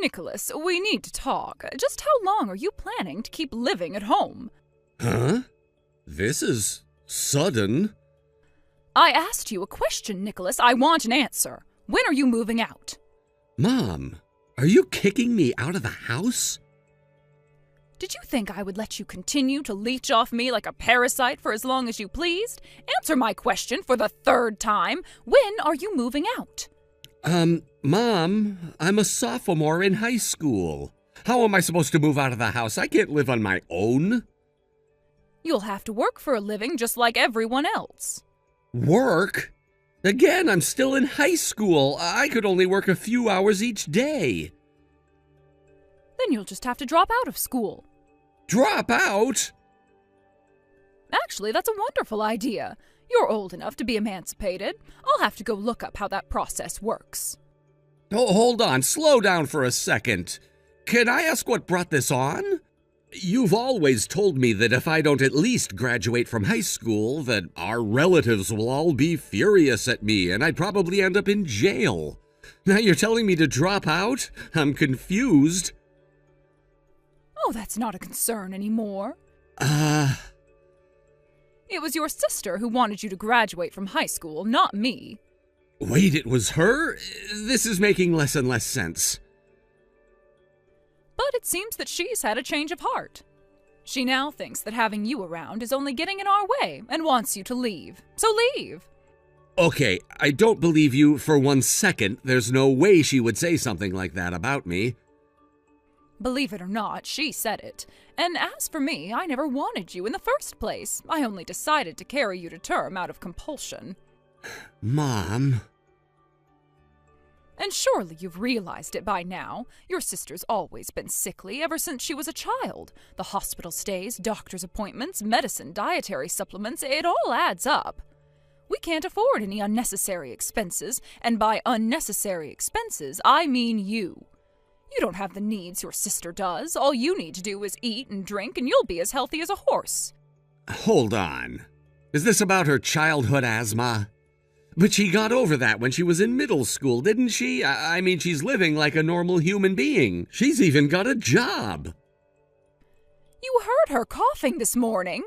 Nicholas, we need to talk. Just how long are you planning to keep living at home? Huh? This is sudden. I asked you a question, Nicholas. I want an answer. When are you moving out? Mom, are you kicking me out of the house? Did you think I would let you continue to leech off me like a parasite for as long as you pleased? Answer my question for the third time. When are you moving out? Mom, I'm a sophomore in high school. How am I supposed to move out of the house? I can't live on my own. You'll have to work for a living just like everyone else. Work? Again, I'm still in high school. I could only work a few hours each day. Then you'll just have to drop out of school. Drop out? Actually, that's a wonderful idea. You're old enough to be emancipated. I'll have to go look up how that process works. Oh, hold on. Slow down for a second. Can I ask what brought this on? You've always told me that if I don't at least graduate from high school, that our relatives will all be furious at me and I'd probably end up in jail. Now you're telling me to drop out? I'm confused. Oh, that's not a concern anymore. It was your sister who wanted you to graduate from high school, not me. Wait, it was her? This is making less and less sense. But it seems that she's had a change of heart. She now thinks that having you around is only getting in our way and wants you to leave. So leave. Okay, I don't believe you for 1 second. There's no way she would say something like that about me. Believe it or not, she said it. And as for me, I never wanted you in the first place. I only decided to carry you to term out of compulsion. Mom. And surely you've realized it by now. Your sister's always been sickly ever since she was a child. The hospital stays, doctor's appointments, medicine, dietary supplements, it all adds up. We can't afford any unnecessary expenses, and by unnecessary expenses, I mean you. You don't have the needs your sister does. All you need to do is eat and drink, and you'll be as healthy as a horse. Hold on. Is this about her childhood asthma? But she got over that when she was in middle school, didn't she? I mean, she's living like a normal human being. She's even got a job. You heard her coughing this morning.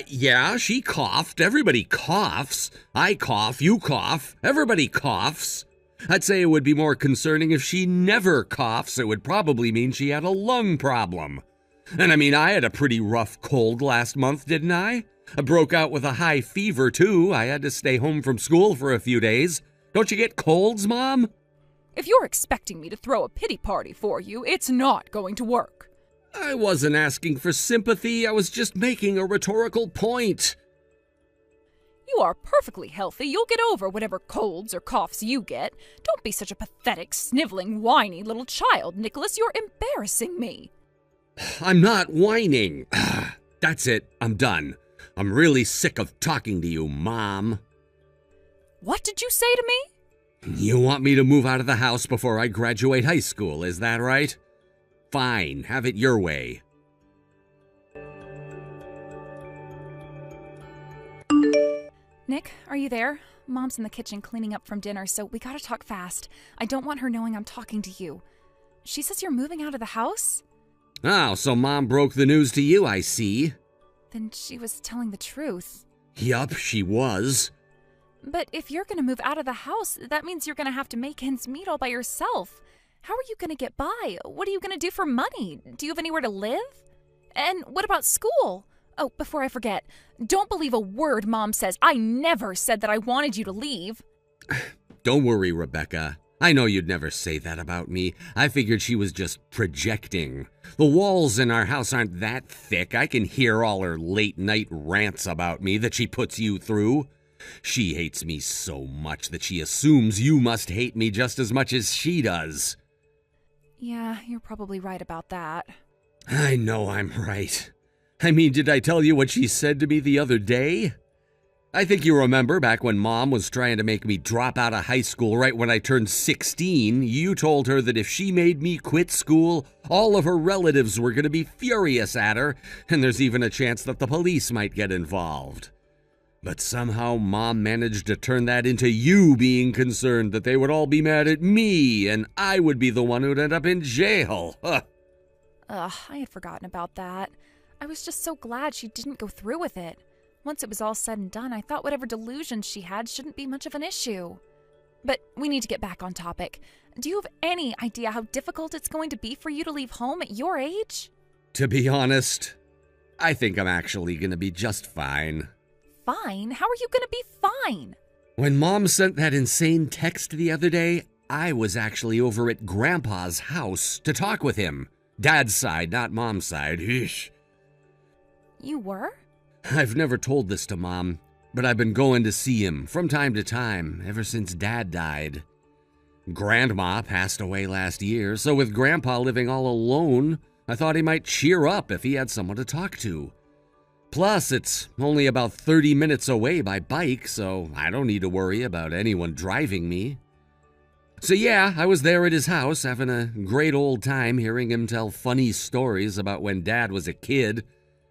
Yeah, she coughed. Everybody coughs. I cough, you cough, everybody coughs. I'd say it would be more concerning if she never coughs. It would probably mean she had a lung problem. And I mean, I had a pretty rough cold last month, didn't I? I broke out with a high fever, too. I had to stay home from school for a few days. Don't you get colds, Mom? If you're expecting me to throw a pity party for you, it's not going to work. I wasn't asking for sympathy. I was just making a rhetorical point. You are perfectly healthy. You'll get over whatever colds or coughs you get. Don't be such a pathetic, sniveling, whiny little child, Nicholas. You're embarrassing me. I'm not whining. That's it. I'm done. I'm really sick of talking to you, Mom. What did you say to me? You want me to move out of the house before I graduate high school, is that right? Fine, have it your way. Nick, are you there? Mom's in the kitchen cleaning up from dinner, so we gotta talk fast. I don't want her knowing I'm talking to you. She says you're moving out of the house? Oh, so Mom broke the news to you, I see. Then she was telling the truth. Yup, she was. But if you're gonna move out of the house, that means you're gonna have to make ends meet all by yourself. How are you gonna get by? What are you gonna do for money? Do you have anywhere to live? And what about school? Oh, before I forget, don't believe a word Mom says. I never said that I wanted you to leave. Don't worry, Rebecca. I know you'd never say that about me. I figured she was just projecting. The walls in our house aren't that thick. I can hear all her late-night rants about me that she puts you through. She hates me so much that she assumes you must hate me just as much as she does. Yeah, you're probably right about that. I know I'm right. I mean, did I tell you what she said to me the other day? I think you remember back when Mom was trying to make me drop out of high school right when I turned 16, you told her that if she made me quit school, all of her relatives were going to be furious at her, and there's even a chance that the police might get involved. But somehow Mom managed to turn that into you being concerned that they would all be mad at me and I would be the one who'd end up in jail. Huh. Ugh, I had forgotten about that. I was just so glad she didn't go through with it. Once it was all said and done, I thought whatever delusions she had shouldn't be much of an issue. But we need to get back on topic. Do you have any idea how difficult it's going to be for you to leave home at your age? To be honest, I think I'm actually going to be just fine. Fine? How are you going to be fine? When Mom sent that insane text the other day, I was actually over at Grandpa's house to talk with him. Dad's side, not Mom's side. Eesh. You were? I've never told this to Mom, but I've been going to see him from time to time ever since Dad died. Grandma passed away last year, so with Grandpa living all alone, I thought he might cheer up if he had someone to talk to. Plus, it's only about 30 minutes away by bike, so I don't need to worry about anyone driving me. So yeah, I was there at his house having a great old time hearing him tell funny stories about when Dad was a kid,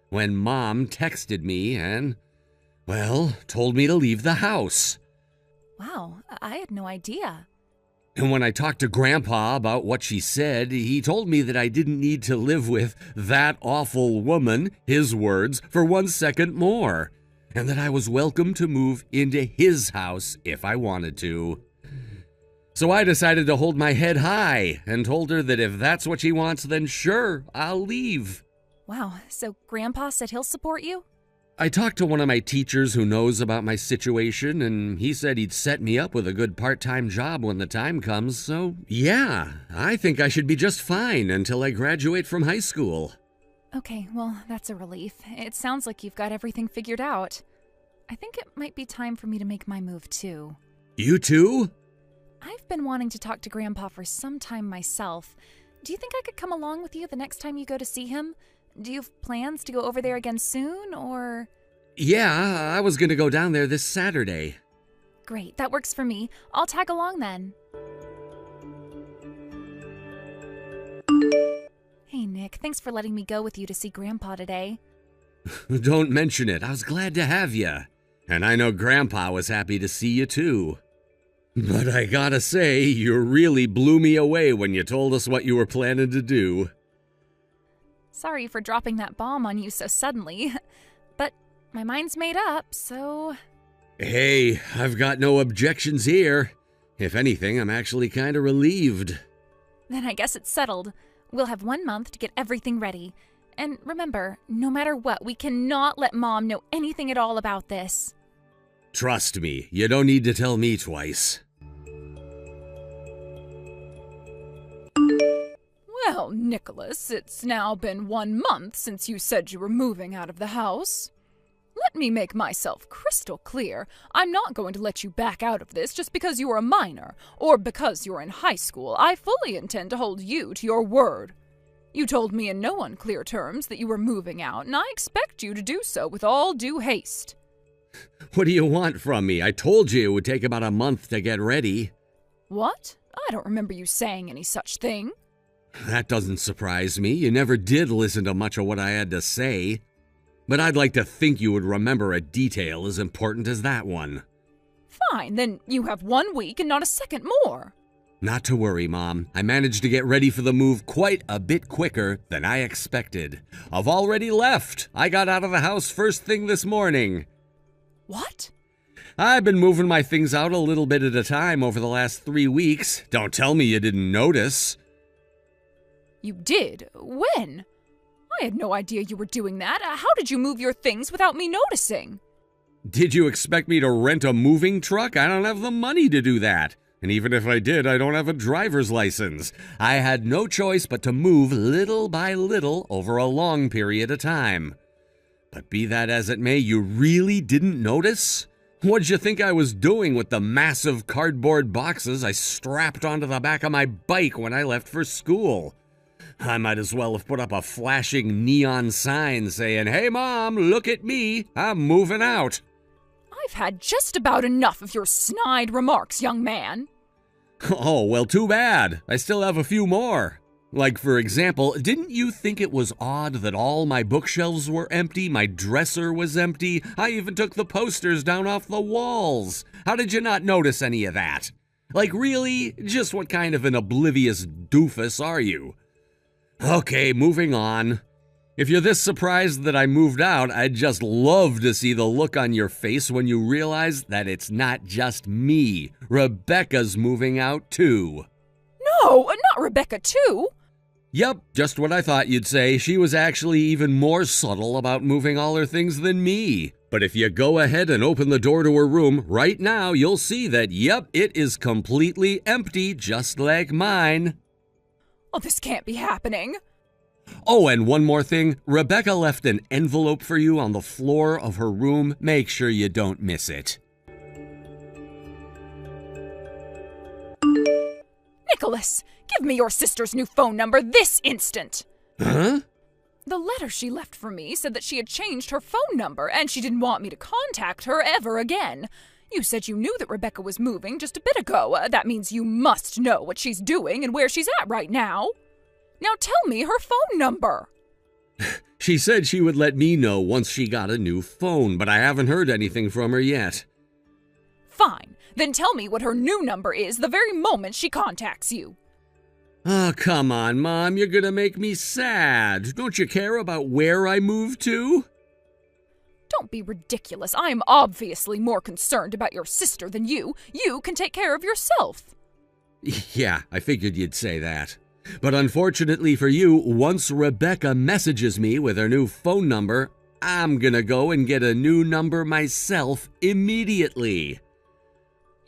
when Mom texted me and, well, told me to leave the house. Wow, I had no idea. And when I talked to Grandpa about what she said, he told me that I didn't need to live with that awful woman, his words, for 1 second more, and that I was welcome to move into his house if I wanted to. So I decided to hold my head high and told her that if that's what she wants, then sure, I'll leave. Wow, so Grandpa said he'll support you? I talked to one of my teachers who knows about my situation, and he said he'd set me up with a good part-time job when the time comes, so yeah, I think I should be just fine until I graduate from high school. Okay, well, that's a relief. It sounds like you've got everything figured out. I think it might be time for me to make my move, too. You too? I've been wanting to talk to Grandpa for some time myself. Do you think I could come along with you the next time you go to see him? Do you have plans to go over there again soon, or...? Yeah, I was gonna go down there this Saturday. Great, that works for me. I'll tag along then. Hey, Nick, thanks for letting me go with you to see Grandpa today. Don't mention it. I was glad to have you. And I know Grandpa was happy to see you too. But I gotta say, you really blew me away when you told us what you were planning to do. Sorry for dropping that bomb on you so suddenly, but my mind's made up, so... Hey, I've got no objections here. If anything, I'm actually kind of relieved. Then I guess it's settled. We'll have 1 month to get everything ready. And remember, no matter what, we cannot let Mom know anything at all about this. Trust me, you don't need to tell me twice. Well, Nicholas, it's now been 1 month since you said you were moving out of the house. Let me make myself crystal clear. I'm not going to let you back out of this just because you are a minor, or because you're in high school. I fully intend to hold you to your word. You told me in no unclear terms that you were moving out, and I expect you to do so with all due haste. What do you want from me? I told you it would take about a month to get ready. What? I don't remember you saying any such thing. That doesn't surprise me. You never did listen to much of what I had to say. But I'd like to think you would remember a detail as important as that one. Fine, then you have 1 week and not a second more. Not to worry, Mom. I managed to get ready for the move quite a bit quicker than I expected. I've already left. I got out of the house first thing this morning. What? I've been moving my things out a little bit at a time over the last 3 weeks. Don't tell me you didn't notice. You did? When? I had no idea you were doing that. How did you move your things without me noticing? Did you expect me to rent a moving truck? I don't have the money to do that. And even if I did, I don't have a driver's license. I had no choice but to move little by little over a long period of time. But be that as it may, you really didn't notice? What'd you think I was doing with the massive cardboard boxes I strapped onto the back of my bike when I left for school? I might as well have put up a flashing neon sign saying, "Hey Mom, look at me, I'm moving out." I've had just about enough of your snide remarks, young man. Oh, well, too bad. I still have a few more. Like, for example, didn't you think it was odd that all my bookshelves were empty, my dresser was empty? I even took the posters down off the walls. How did you not notice any of that? Like, really? Just what kind of an oblivious doofus are you? Okay, moving on. If you're this surprised that I moved out, I'd just love to see the look on your face when you realize that it's not just me. Rebecca's moving out too. No, not Rebecca too. Yep, just what I thought you'd say. She was actually even more subtle about moving all her things than me. But if you go ahead and open the door to her room right now, you'll see that, yep, it is completely empty, just like mine. Oh, this can't be happening. Oh, and one more thing. Rebecca left an envelope for you on the floor of her room. Make sure you don't miss it. Nicholas, give me your sister's new phone number this instant. Huh? The letter she left for me said that she had changed her phone number and she didn't want me to contact her ever again. You said you knew that Rebecca was moving just a bit ago. That means you must know what she's doing and where she's at right now. Now tell me her phone number. She said she would let me know once she got a new phone, but I haven't heard anything from her yet. Fine. Then tell me what her new number is the very moment she contacts you. Oh, come on, Mom. You're gonna make me sad. Don't you care about where I moved to? Don't be ridiculous. I am obviously more concerned about your sister than you. You can take care of yourself. Yeah, I figured you'd say that. But unfortunately for you, once Rebecca messages me with her new phone number, I'm gonna go and get a new number myself immediately.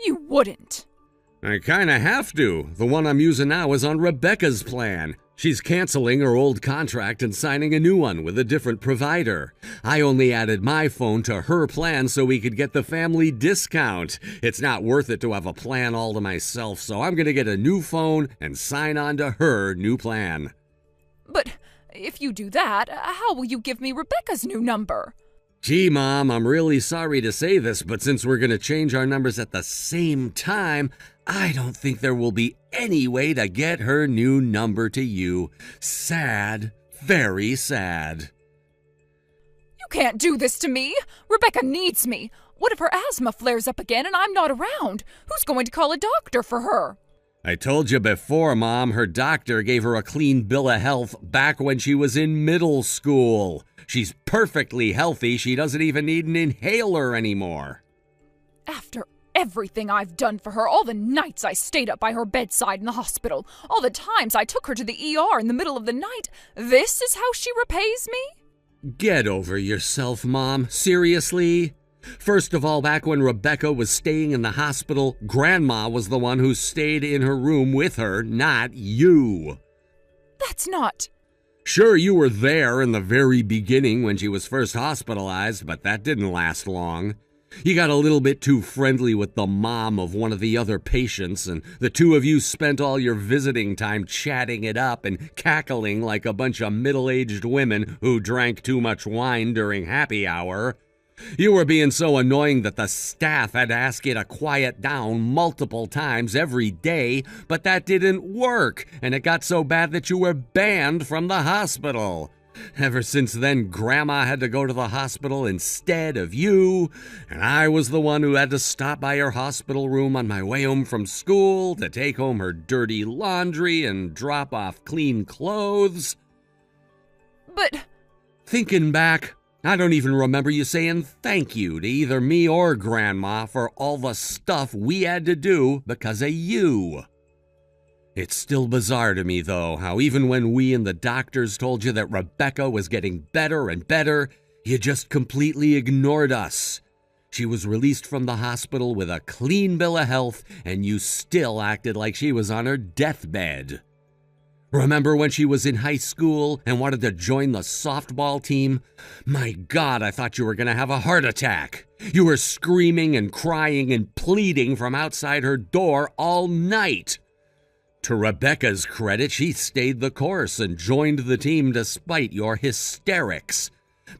You wouldn't. I kinda have to. The one I'm using now is on Rebecca's plan. She's canceling her old contract and signing a new one with a different provider. I only added my phone to her plan so we could get the family discount. It's not worth it to have a plan all to myself, so I'm gonna get a new phone and sign on to her new plan. But if you do that, how will you give me Rebecca's new number? Gee, Mom, I'm really sorry to say this, but since we're gonna change our numbers at the same time, I don't think there will be any way to get her new number to you. Sad. Very sad. You can't do this to me. Rebecca needs me. What if her asthma flares up again and I'm not around? Who's going to call a doctor for her? I told you before, Mom, her doctor gave her a clean bill of health back when she was in middle school. She's perfectly healthy. She doesn't even need an inhaler anymore. After everything I've done for her, all the nights I stayed up by her bedside in the hospital, all the times I took her to the ER in the middle of the night, this is how she repays me? Get over yourself, Mom. Seriously? First of all, back when Rebecca was staying in the hospital, Grandma was the one who stayed in her room with her, not you. That's not... Sure, you were there in the very beginning when she was first hospitalized, but that didn't last long. You got a little bit too friendly with the mom of one of the other patients, and the two of you spent all your visiting time chatting it up and cackling like a bunch of middle-aged women who drank too much wine during happy hour. You were being so annoying that the staff had to ask you to quiet down multiple times every day, but that didn't work, and it got so bad that you were banned from the hospital. Ever since then, Grandma had to go to the hospital instead of you, and I was the one who had to stop by her hospital room on my way home from school to take home her dirty laundry and drop off clean clothes. But... Thinking back, I don't even remember you saying thank you to either me or Grandma for all the stuff we had to do because of you. It's still bizarre to me, though, how even when we and the doctors told you that Rebecca was getting better and better, you just completely ignored us. She was released from the hospital with a clean bill of health, and you still acted like she was on her deathbed. Remember when she was in high school and wanted to join the softball team? My God, I thought you were going to have a heart attack. You were screaming and crying and pleading from outside her door all night. To Rebecca's credit, she stayed the course and joined the team despite your hysterics.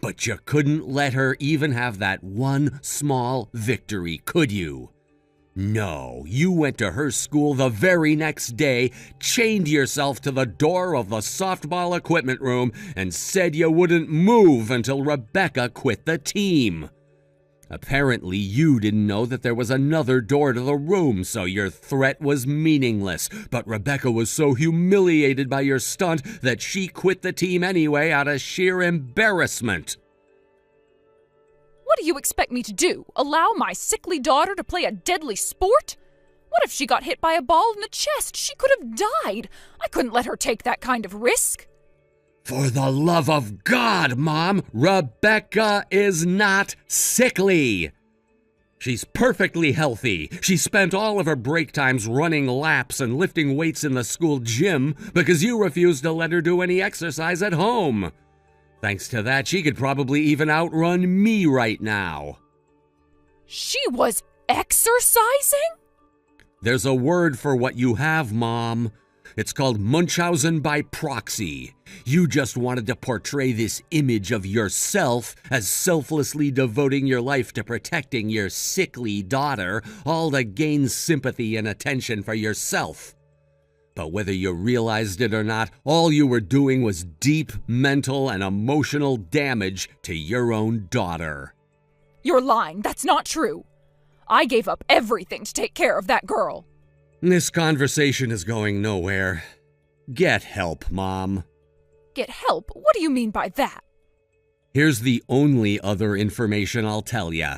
But you couldn't let her even have that one small victory, could you? No, you went to her school the very next day, chained yourself to the door of the softball equipment room, and said you wouldn't move until Rebecca quit the team. Apparently, you didn't know that there was another door to the room, so your threat was meaningless. But Rebecca was so humiliated by your stunt that she quit the team anyway out of sheer embarrassment. What do you expect me to do? Allow my sickly daughter to play a deadly sport? What if she got hit by a ball in the chest? She could have died. I couldn't let her take that kind of risk. For the love of God, Mom, Rebecca is not sickly. She's perfectly healthy. She spent all of her break times running laps and lifting weights in the school gym because you refused to let her do any exercise at home. Thanks to that, she could probably even outrun me right now. She was exercising? There's a word for what you have, Mom. It's called Munchausen by proxy. You just wanted to portray this image of yourself as selflessly devoting your life to protecting your sickly daughter, all to gain sympathy and attention for yourself. But whether you realized it or not, all you were doing was deep mental and emotional damage to your own daughter. You're lying. That's not true. I gave up everything to take care of that girl. This conversation is going nowhere. Get help, Mom. Get help? What do you mean by that? Here's the only other information I'll tell ya.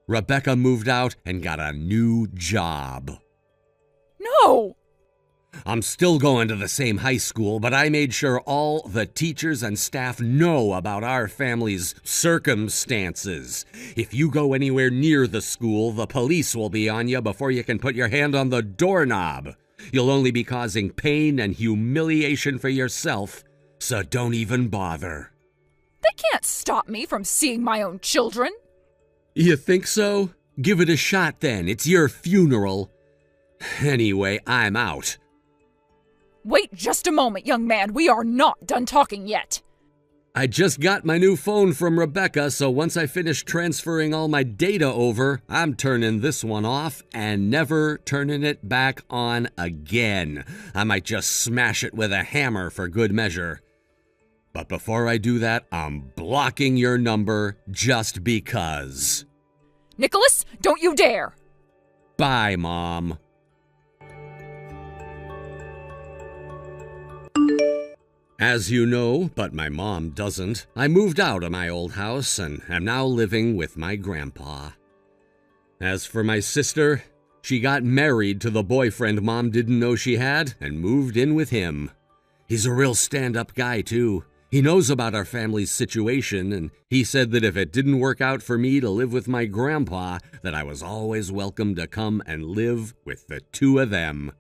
Rebecca moved out and got a new job. No! I'm still going to the same high school, but I made sure all the teachers and staff know about our family's circumstances. If you go anywhere near the school, the police will be on you before you can put your hand on the doorknob. You'll only be causing pain and humiliation for yourself, so don't even bother. They can't stop me from seeing my own children. You think so? Give it a shot then. It's your funeral. Anyway, I'm out. Wait just a moment, young man. We are not done talking yet. I just got my new phone from Rebecca, so once I finish transferring all my data over, I'm turning this one off and never turning it back on again. I might just smash it with a hammer for good measure. But before I do that, I'm blocking your number just because. Nicholas, don't you dare! Bye, Mom. As you know, but my mom doesn't, I moved out of my old house and am now living with my grandpa. As for my sister, she got married to the boyfriend Mom didn't know she had and moved in with him. He's a real stand-up guy, too. He knows about our family's situation, and he said that if it didn't work out for me to live with my grandpa, that I was always welcome to come and live with the two of them.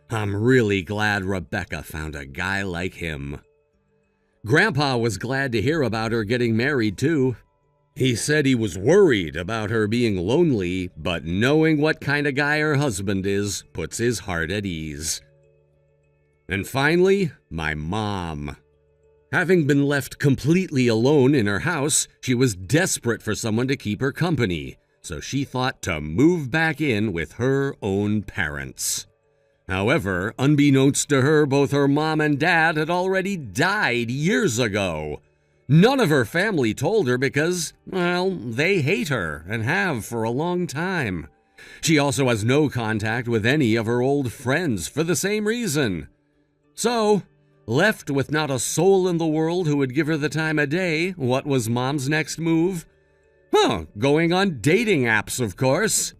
I'm really glad Rebecca found a guy like him. Grandpa was glad to hear about her getting married, too. He said he was worried about her being lonely, but knowing what kind of guy her husband is puts his heart at ease. And finally, my mom. Having been left completely alone in her house, she was desperate for someone to keep her company, so she thought to move back in with her own parents. However, unbeknownst to her, both her mom and dad had already died years ago. None of her family told her because, well, they hate her and have for a long time. She also has no contact with any of her old friends for the same reason. So, left with not a soul in the world who would give her the time of day, what was Mom's next move? Going on dating apps, of course.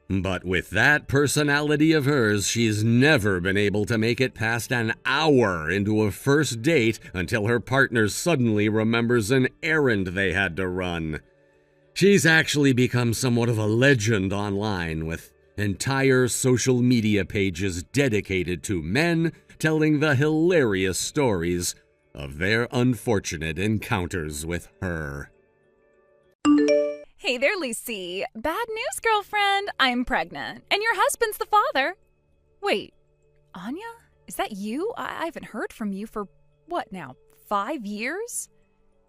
But with that personality of hers, she's never been able to make it past an hour into a first date until her partner suddenly remembers an errand they had to run. She's actually become somewhat of a legend online, with entire social media pages dedicated to men telling the hilarious stories of their unfortunate encounters with her. Hey there, Lucy. Bad news, girlfriend. I'm pregnant, and your husband's the father. Wait, Anya? Is that you? I haven't heard from you for, what now, 5 years?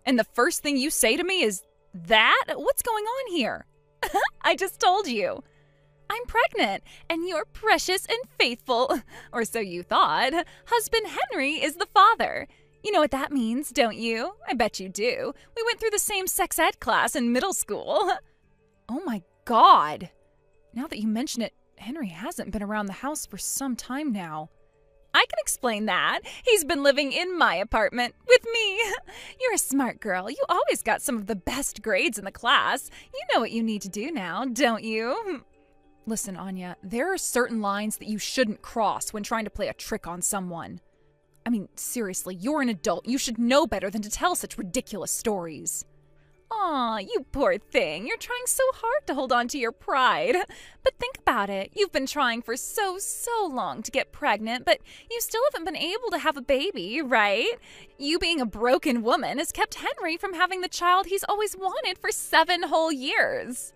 And the first thing you say to me is that? What's going on here? I just told you. I'm pregnant, and your precious and faithful, or so you thought, husband Henry is the father. You know what that means, don't you? I bet you do. We went through the same sex ed class in middle school. Oh my God. Now that you mention it, Henry hasn't been around the house for some time now. I can explain that. He's been living in my apartment with me. You're a smart girl. You always got some of the best grades in the class. You know what you need to do now, don't you? Listen, Anya, there are certain lines that you shouldn't cross when trying to play a trick on someone. I mean, seriously, you're an adult. You should know better than to tell such ridiculous stories. Aw, you poor thing. You're trying so hard to hold on to your pride. But think about it. You've been trying for so long to get pregnant, but you still haven't been able to have a baby, right? You being a broken woman has kept Henry from having the child he's always wanted for 7 whole years.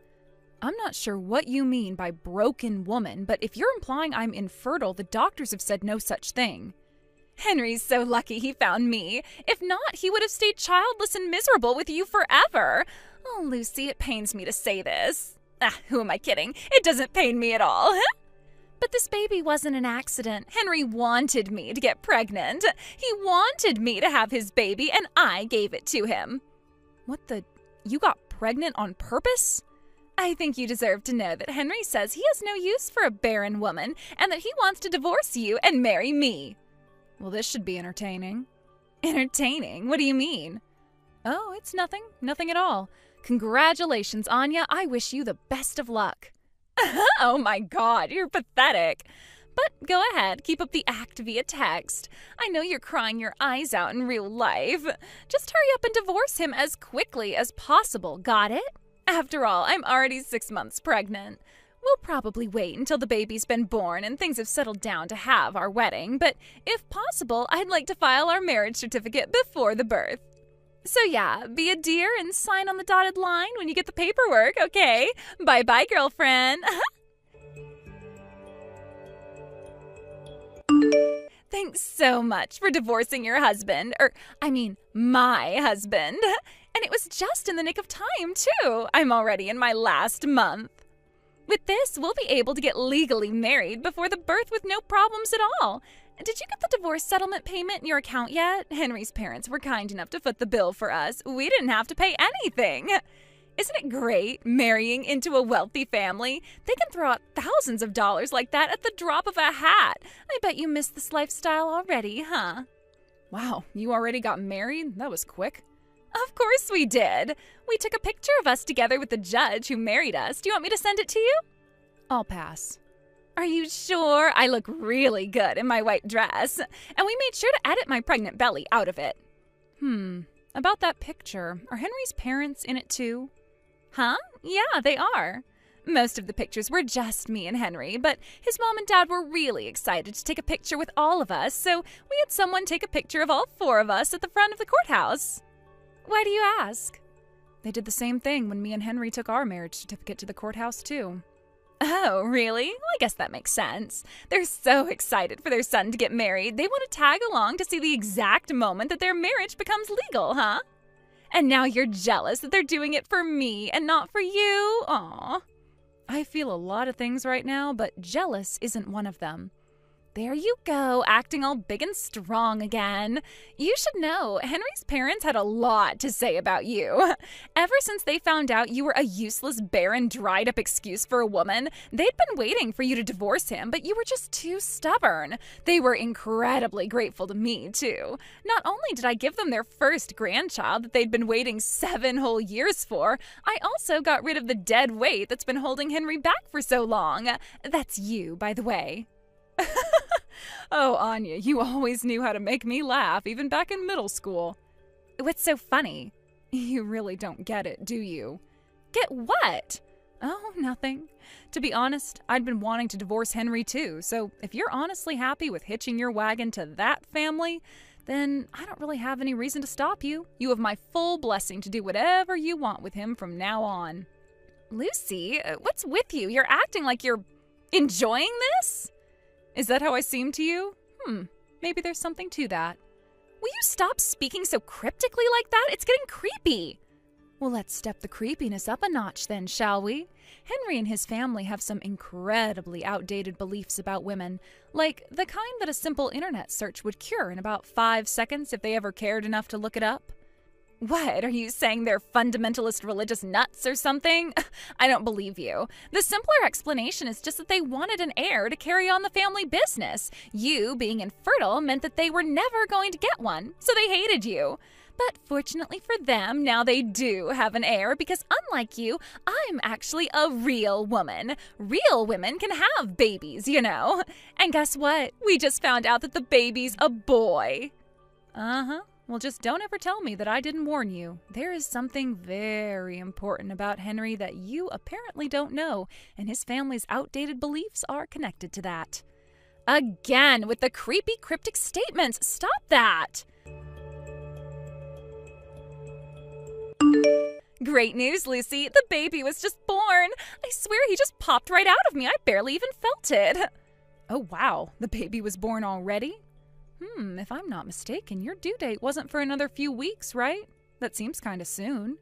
I'm not sure what you mean by broken woman, but if you're implying I'm infertile, the doctors have said no such thing. Henry's so lucky he found me. If not, he would have stayed childless and miserable with you forever. Oh, Lucy, it pains me to say this. Who am I kidding? It doesn't pain me at all. But this baby wasn't an accident. Henry wanted me to get pregnant. He wanted me to have his baby, and I gave it to him. What the? You got pregnant on purpose? I think you deserve to know that Henry says he has no use for a barren woman and that he wants to divorce you and marry me. Well, this should be entertaining. Entertaining? What do you mean? Oh, it's nothing. Nothing at all. Congratulations, Anya. I wish you the best of luck. Oh my God, you're pathetic. But go ahead, keep up the act via text. I know you're crying your eyes out in real life. Just hurry up and divorce him as quickly as possible, got it? After all, I'm already 6 months pregnant. We'll probably wait until the baby's been born and things have settled down to have our wedding, but if possible, I'd like to file our marriage certificate before the birth. So yeah, be a dear and sign on the dotted line when you get the paperwork, okay? Bye-bye, girlfriend. Thanks so much for divorcing your husband, my husband. And it was just in the nick of time, too. I'm already in my last month. With this, we'll be able to get legally married before the birth with no problems at all. Did you get the divorce settlement payment in your account yet? Henry's parents were kind enough to foot the bill for us. We didn't have to pay anything. Isn't it great, marrying into a wealthy family? They can throw out thousands of dollars like that at the drop of a hat. I bet you miss this lifestyle already, huh? Wow, you already got married? That was quick. Of course we did. We took a picture of us together with the judge who married us. Do you want me to send it to you? I'll pass. Are you sure? I look really good in my white dress. And we made sure to edit my pregnant belly out of it. About that picture, are Henry's parents in it too? Huh? Yeah, they are. Most of the pictures were just me and Henry, but his mom and dad were really excited to take a picture with all of us, so we had someone take a picture of all 4 of us at the front of the courthouse. Why do you ask? They did the same thing when me and Henry took our marriage certificate to the courthouse, too. Oh, really? Well, I guess that makes sense. They're so excited for their son to get married. They want to tag along to see the exact moment that their marriage becomes legal, huh? And now you're jealous that they're doing it for me and not for you? Aw. I feel a lot of things right now, but jealous isn't one of them. There you go, acting all big and strong again. You should know, Henry's parents had a lot to say about you. Ever since they found out you were a useless, barren, dried-up excuse for a woman, they'd been waiting for you to divorce him, but you were just too stubborn. They were incredibly grateful to me, too. Not only did I give them their first grandchild that they'd been waiting 7 whole years for, I also got rid of the dead weight that's been holding Henry back for so long. That's you, by the way. Oh, Anya, you always knew how to make me laugh, even back in middle school. What's so funny? You really don't get it, do you? Get what? Oh, nothing. To be honest, I'd been wanting to divorce Henry too, so if you're honestly happy with hitching your wagon to that family, then I don't really have any reason to stop you. You have my full blessing to do whatever you want with him from now on. Lucy, what's with you? You're acting like you're enjoying this? Is that how I seem to you? Maybe there's something to that. Will you stop speaking so cryptically like that? It's getting creepy. Well, let's step the creepiness up a notch then, shall we? Henry and his family have some incredibly outdated beliefs about women, like the kind that a simple internet search would cure in about 5 seconds if they ever cared enough to look it up. What, are you saying they're fundamentalist religious nuts or something? I don't believe you. The simpler explanation is just that they wanted an heir to carry on the family business. You, being infertile, meant that they were never going to get one, so they hated you. But fortunately for them, now they do have an heir because unlike you, I'm actually a real woman. Real women can have babies, you know. And guess what? We just found out that the baby's a boy. Uh-huh. Well, just don't ever tell me that I didn't warn you. There is something very important about Henry that you apparently don't know, and his family's outdated beliefs are connected to that. Again, with the creepy cryptic statements. Stop that! Great news, Lucy. The baby was just born. I swear he just popped right out of me. I barely even felt it. Oh, wow. The baby was born already? If I'm not mistaken, your due date wasn't for another few weeks, right? That seems kind of soon.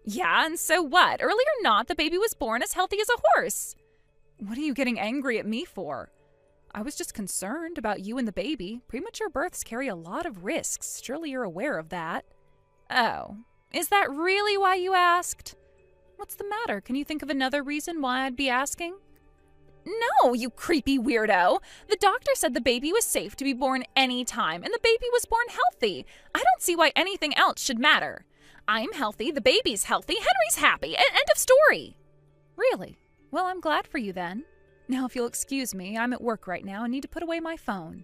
Yeah, and so what? Early or not, the baby was born as healthy as a horse. What are you getting angry at me for? I was just concerned about you and the baby. Premature births carry a lot of risks. Surely you're aware of that. Oh, is that really why you asked? What's the matter? Can you think of another reason why I'd be asking? No, you creepy weirdo. The doctor said the baby was safe to be born any time, and the baby was born healthy. I don't see why anything else should matter. I'm healthy, the baby's healthy, Henry's happy. End of story. Really? Well, I'm glad for you then. Now, if you'll excuse me, I'm at work right now and need to put away my phone.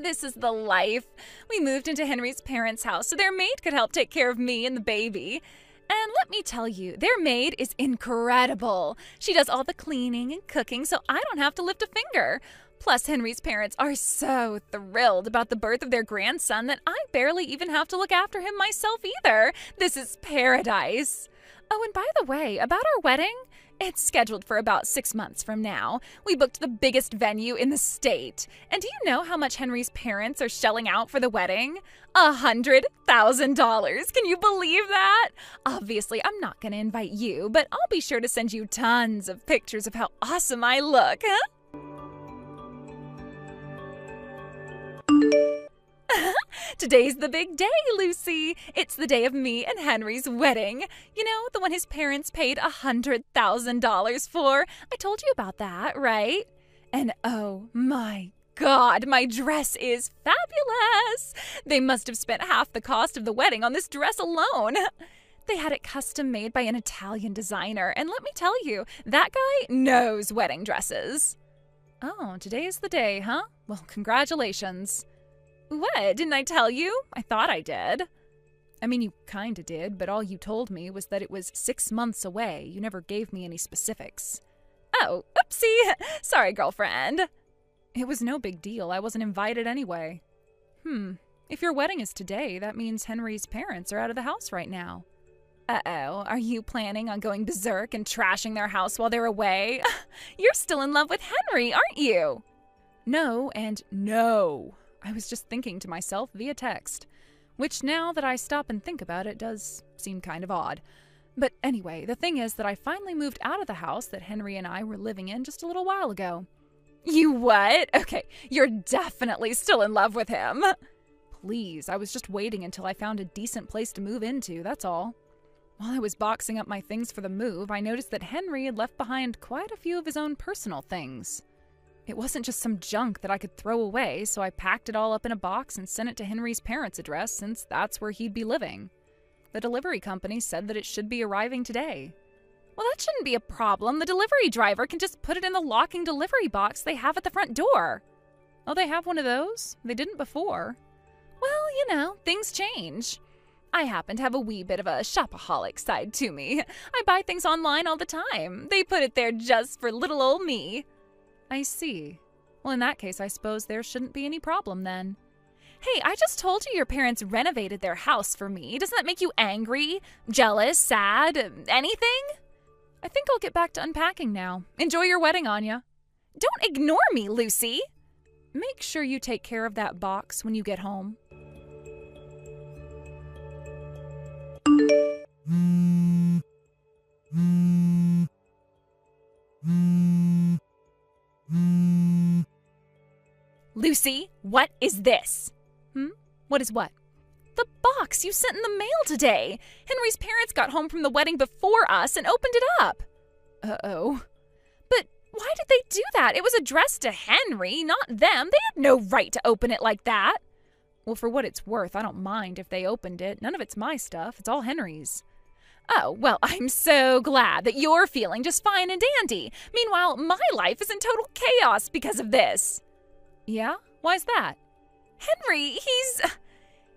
This is the life. We moved into Henry's parents' house so their maid could help take care of me and the baby. And let me tell you, their maid is incredible. She does all the cleaning and cooking so I don't have to lift a finger. Plus, Henry's parents are so thrilled about the birth of their grandson that I barely even have to look after him myself either. This is paradise. Oh, and by the way, about our wedding, it's scheduled for about 6 months from now. We booked the biggest venue in the state. And do you know how much Henry's parents are shelling out for the wedding? $100,000. Can you believe that? Obviously, I'm not going to invite you, but I'll be sure to send you tons of pictures of how awesome I look, huh? Today's the big day, Lucy. It's the day of me and Henry's wedding. You know, the one his parents paid $100,000 for. I told you about that, right? And oh my God, my dress is fabulous. They must have spent half the cost of the wedding on this dress alone. They had it custom made by an Italian designer, and let me tell you, that guy knows wedding dresses. Oh, today is the day, huh? Well, congratulations. What? Didn't I tell you? I thought I did. I mean, you kinda did, but all you told me was that it was 6 months away. You never gave me any specifics. Oh, oopsie. Sorry, girlfriend. It was no big deal. I wasn't invited anyway. If your wedding is today, that means Henry's parents are out of the house right now. Uh-oh. Are you planning on going berserk and trashing their house while they're away? You're still in love with Henry, aren't you? No and no. I was just thinking to myself via text, which now that I stop and think about it does seem kind of odd. But anyway, the thing is that I finally moved out of the house that Henry and I were living in just a little while ago. You what? Okay, you're definitely still in love with him. Please, I was just waiting until I found a decent place to move into, that's all. While I was boxing up my things for the move, I noticed that Henry had left behind quite a few of his own personal things. It wasn't just some junk that I could throw away, so I packed it all up in a box and sent it to Henry's parents' address since that's where he'd be living. The delivery company said that it should be arriving today. Well, that shouldn't be a problem. The delivery driver can just put it in the locking delivery box they have at the front door. Oh, they have one of those? They didn't before. Well, you know, things change. I happen to have a wee bit of a shopaholic side to me. I buy things online all the time. They put it there just for little old me. I see. Well, in that case, I suppose there shouldn't be any problem then. Hey, I just told you your parents renovated their house for me. Doesn't that make you angry, jealous, sad, anything? I think I'll get back to unpacking now. Enjoy your wedding, Anya. Don't ignore me, Lucy. Make sure you take care of that box when you get home. Lucy, what is this? What is what? The box you sent in the mail today. Henry's parents got home from the wedding before us and opened it up. Uh-oh. But why did they do that? It was addressed to Henry, not them. They had no right to open it like that. Well, for what it's worth, I don't mind if they opened it. None of it's my stuff. It's all Henry's. Oh, well, I'm so glad that you're feeling just fine and dandy. Meanwhile, my life is in total chaos because of this. Yeah? Why's that? Henry,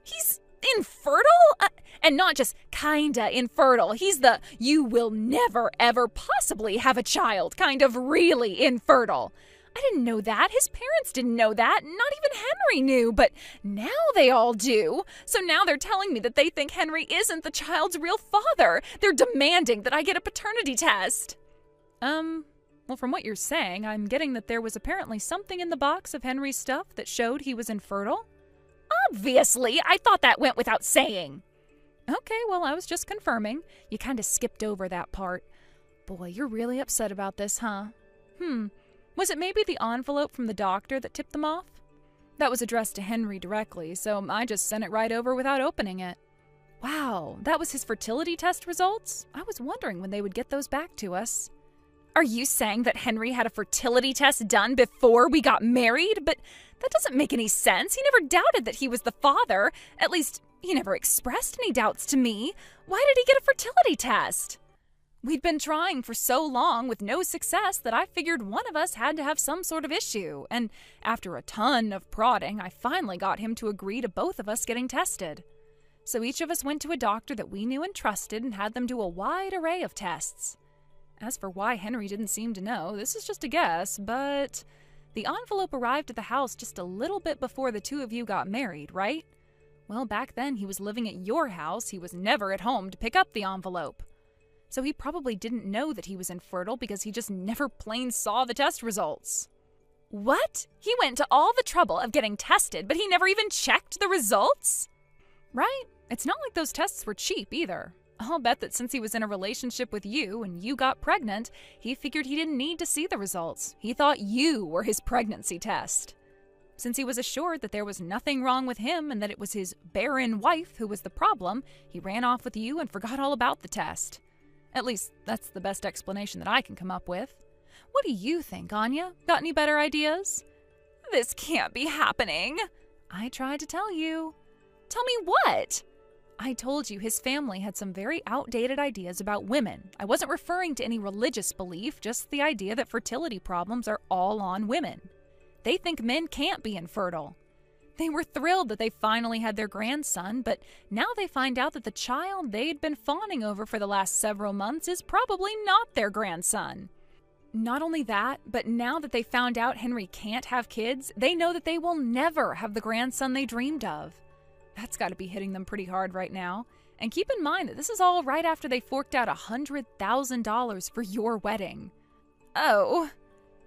he's infertile? And not just kinda infertile. He's the you will never ever possibly have a child kind of really infertile. I didn't know that. His parents didn't know that. Not even Henry knew, but now they all do. So now they're telling me that they think Henry isn't the child's real father. They're demanding that I get a paternity test. Well, from what you're saying, I'm getting that there was apparently something in the box of Henry's stuff that showed he was infertile. Obviously, I thought that went without saying. Okay, well, I was just confirming. You kind of skipped over that part. Boy, you're really upset about this, huh? Was it maybe the envelope from the doctor that tipped them off? That was addressed to Henry directly, so I just sent it right over without opening it. Wow, that was his fertility test results? I was wondering when they would get those back to us. Are you saying that Henry had a fertility test done before we got married? But that doesn't make any sense. He never doubted that he was the father. At least, he never expressed any doubts to me. Why did he get a fertility test? We'd been trying for so long with no success that I figured one of us had to have some sort of issue. And after a ton of prodding, I finally got him to agree to both of us getting tested. So each of us went to a doctor that we knew and trusted and had them do a wide array of tests. As for why Henry didn't seem to know, this is just a guess, but the envelope arrived at the house just a little bit before the two of you got married, right? Well, back then he was living at your house. He was never at home to pick up the envelope. So he probably didn't know that he was infertile because he just never plain saw the test results. What? He went to all the trouble of getting tested, but he never even checked the results? Right? It's not like those tests were cheap either. I'll bet that since he was in a relationship with you and you got pregnant, he figured he didn't need to see the results. He thought you were his pregnancy test. Since he was assured that there was nothing wrong with him and that it was his barren wife who was the problem, he ran off with you and forgot all about the test. At least, that's the best explanation that I can come up with. What do you think, Anya? Got any better ideas? This can't be happening. I tried to tell you. Tell me what? I told you his family had some very outdated ideas about women. I wasn't referring to any religious belief, just the idea that fertility problems are all on women. They think men can't be infertile. They were thrilled that they finally had their grandson, but now they find out that the child they'd been fawning over for the last several months is probably not their grandson. Not only that, but now that they found out Henry can't have kids, they know that they will never have the grandson they dreamed of. That's got to be hitting them pretty hard right now. And keep in mind that this is all right after they forked out $100,000 for your wedding. Oh.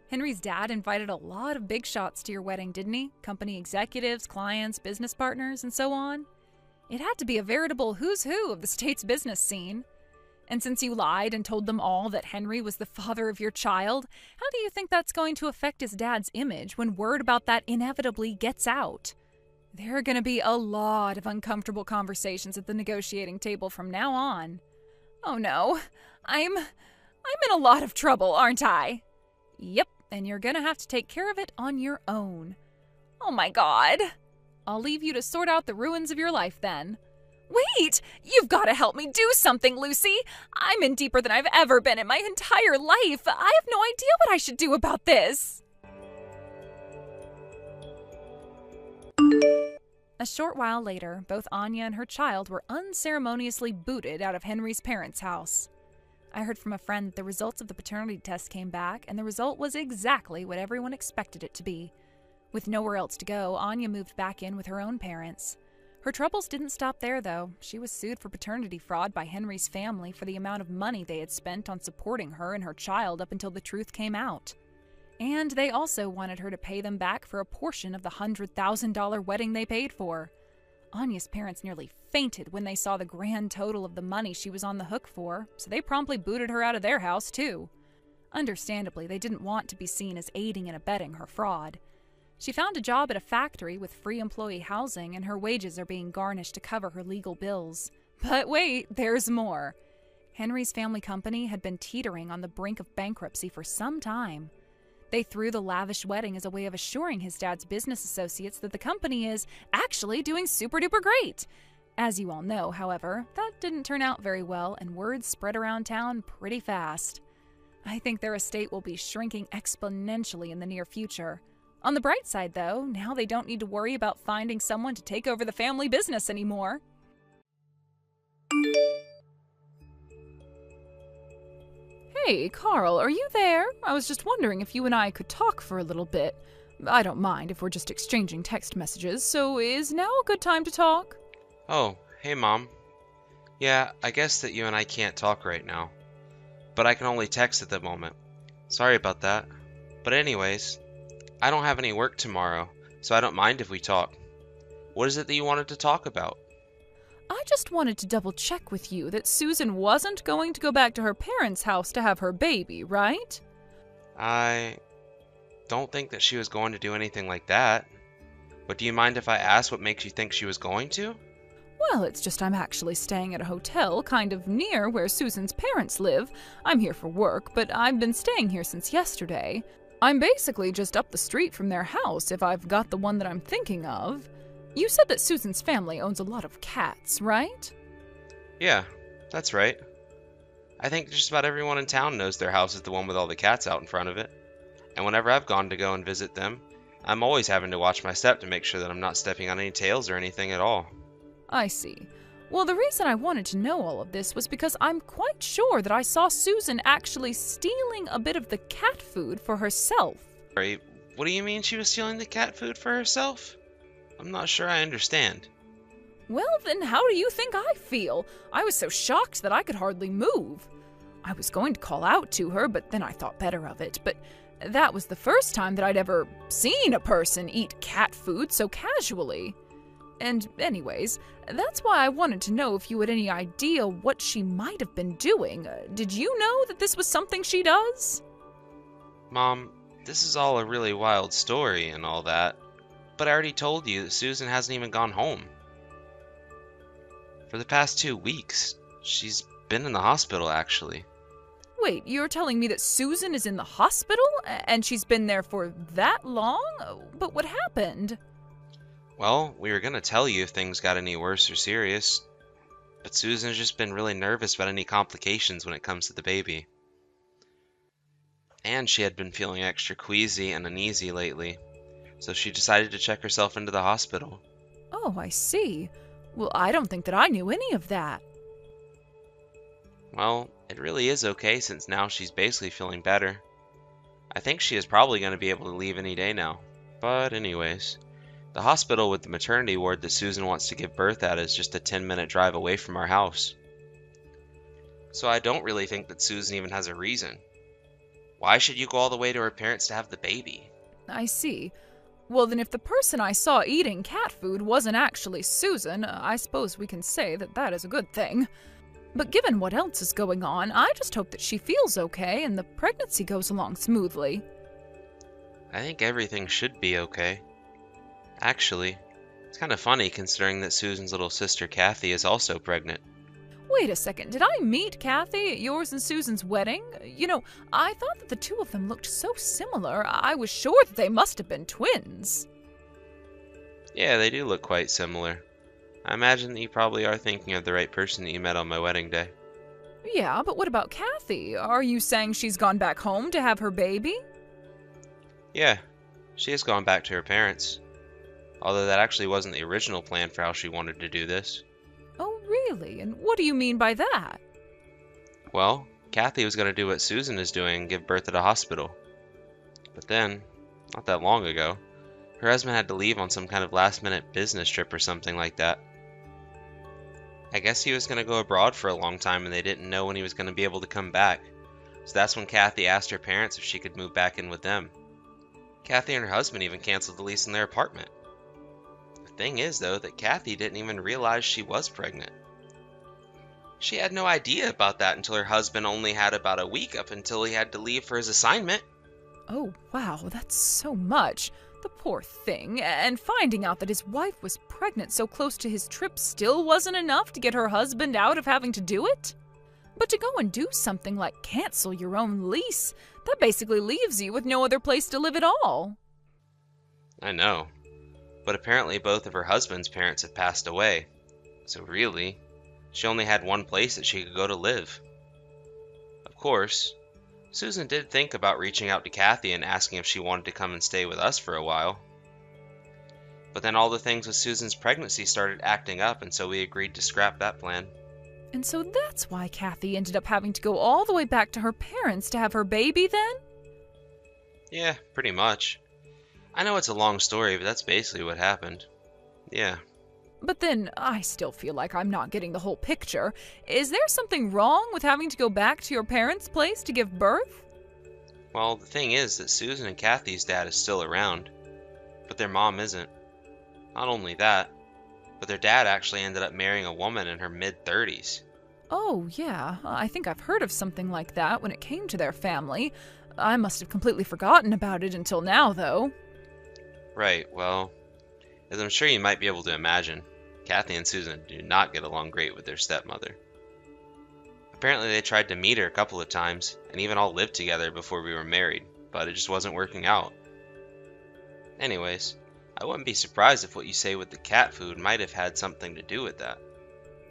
Henry's dad invited a lot of big shots to your wedding, didn't he? Company executives, clients, business partners, and so on. It had to be a veritable who's who of the state's business scene. And since you lied and told them all that Henry was the father of your child, how do you think that's going to affect his dad's image when word about that inevitably gets out? There are going to be a lot of uncomfortable conversations at the negotiating table from now on. Oh no, I'm in a lot of trouble, aren't I? Yep, and you're going to have to take care of it on your own. Oh my God. I'll leave you to sort out the ruins of your life then. Wait! You've got to help me do something, Lucy! I'm in deeper than I've ever been in my entire life! I have no idea what I should do about this! A short while later, both Anya and her child were unceremoniously booted out of Henry's parents' house. I heard from a friend that the results of the paternity test came back, and the result was exactly what everyone expected it to be. With nowhere else to go, Anya moved back in with her own parents. Her troubles didn't stop there, though. She was sued for paternity fraud by Henry's family for the amount of money they had spent on supporting her and her child up until the truth came out. And they also wanted her to pay them back for a portion of the $100,000 wedding they paid for. Anya's parents nearly fainted when they saw the grand total of the money she was on the hook for, so they promptly booted her out of their house, too. Understandably, they didn't want to be seen as aiding and abetting her fraud. She found a job at a factory with free employee housing, and her wages are being garnished to cover her legal bills. But wait, there's more. Henry's family company had been teetering on the brink of bankruptcy for some time. They threw the lavish wedding as a way of assuring his dad's business associates that the company is actually doing super-duper great. As you all know, however, that didn't turn out very well, and word spread around town pretty fast. I think their estate will be shrinking exponentially in the near future. On the bright side, though, now they don't need to worry about finding someone to take over the family business anymore. Hey, Carl, are you there? I was just wondering if you and I could talk for a little bit. I don't mind if we're just exchanging text messages, so is now a good time to talk? Oh, hey Mom. Yeah, I guess that you and I can't talk right now. But I can only text at the moment. Sorry about that. But anyways, I don't have any work tomorrow, so I don't mind if we talk. What is it that you wanted to talk about? I just wanted to double check with you that Susan wasn't going to go back to her parents' house to have her baby, right? I don't think that she was going to do anything like that. But do you mind if I ask what makes you think she was going to? Well, it's just I'm actually staying at a hotel kind of near where Susan's parents live. I'm here for work, but I've been staying here since yesterday. I'm basically just up the street from their house if I've got the one that I'm thinking of. You said that Susan's family owns a lot of cats, right? Yeah, that's right. I think just about everyone in town knows their house is the one with all the cats out in front of it. And whenever I've gone to go and visit them, I'm always having to watch my step to make sure that I'm not stepping on any tails or anything at all. I see. Well, the reason I wanted to know all of this was because I'm quite sure that I saw Susan actually stealing a bit of the cat food for herself. Sorry, what do you mean she was stealing the cat food for herself? I'm not sure I understand. Well, then how do you think I feel? I was so shocked that I could hardly move. I was going to call out to her, but then I thought better of it. But that was the first time that I'd ever seen a person eat cat food so casually. And anyways, that's why I wanted to know if you had any idea what she might have been doing. Did you know that this was something she does? Mom, this is all a really wild story and all that, but I already told you that Susan hasn't even gone home. For the past 2 weeks, she's been in the hospital, actually. Wait, you're telling me that Susan is in the hospital? And she's been there for that long? But what happened? Well, we were gonna tell you if things got any worse or serious, but Susan's just been really nervous about any complications when it comes to the baby. And she had been feeling extra queasy and uneasy lately, so she decided to check herself into the hospital. Oh, I see. Well, I don't think that I knew any of that. Well, it really is okay since now she's basically feeling better. I think she is probably going to be able to leave any day now. But anyways, the hospital with the maternity ward that Susan wants to give birth at is just a 10-minute drive away from our house. So I don't really think that Susan even has a reason. Why should you go all the way to her parents to have the baby? I see. Well, then if the person I saw eating cat food wasn't actually Susan, I suppose we can say that that is a good thing. But given what else is going on, I just hope that she feels okay and the pregnancy goes along smoothly. I think everything should be okay. Actually, it's kind of funny considering that Susan's little sister Kathy is also pregnant. Wait a second, did I meet Kathy at yours and Susan's wedding? You know, I thought that the two of them looked so similar, I was sure that they must have been twins. Yeah, they do look quite similar. I imagine that you probably are thinking of the right person that you met on my wedding day. Yeah, but what about Kathy? Are you saying she's gone back home to have her baby? Yeah, she has gone back to her parents. Although that actually wasn't the original plan for how she wanted to do this. Oh, really? And what do you mean by that? Well, Kathy was going to do what Susan is doing and give birth at a hospital. But then, not that long ago, her husband had to leave on some kind of last-minute business trip or something like that. I guess he was going to go abroad for a long time and they didn't know when he was going to be able to come back. So that's when Kathy asked her parents if she could move back in with them. Kathy and her husband even canceled the lease on their apartment. Thing is, though, that Kathy didn't even realize she was pregnant. She had no idea about that until her husband only had about a week up until he had to leave for his assignment. Oh, wow, that's so much. The poor thing. And finding out that his wife was pregnant so close to his trip still wasn't enough to get her husband out of having to do it? But to go and do something like cancel your own lease, that basically leaves you with no other place to live at all. I know. But apparently both of her husband's parents have passed away. So really, she only had one place that she could go to live. Of course, Susan did think about reaching out to Kathy and asking if she wanted to come and stay with us for a while. But then all the things with Susan's pregnancy started acting up, and so we agreed to scrap that plan. And so that's why Kathy ended up having to go all the way back to her parents to have her baby then? Yeah, pretty much. I know it's a long story, but that's basically what happened. Yeah. But then I still feel like I'm not getting the whole picture. Is there something wrong with having to go back to your parents' place to give birth? Well, the thing is that Susan and Kathy's dad is still around, but their mom isn't. Not only that, but their dad actually ended up marrying a woman in her mid-30s. Oh, yeah. I think I've heard of something like that when it came to their family. I must have completely forgotten about it until now, though. Right, well, as I'm sure you might be able to imagine, Kathy and Susan do not get along great with their stepmother. Apparently they tried to meet her a couple of times, and even all lived together before we were married, but it just wasn't working out. Anyways, I wouldn't be surprised if what you say with the cat food might have had something to do with that.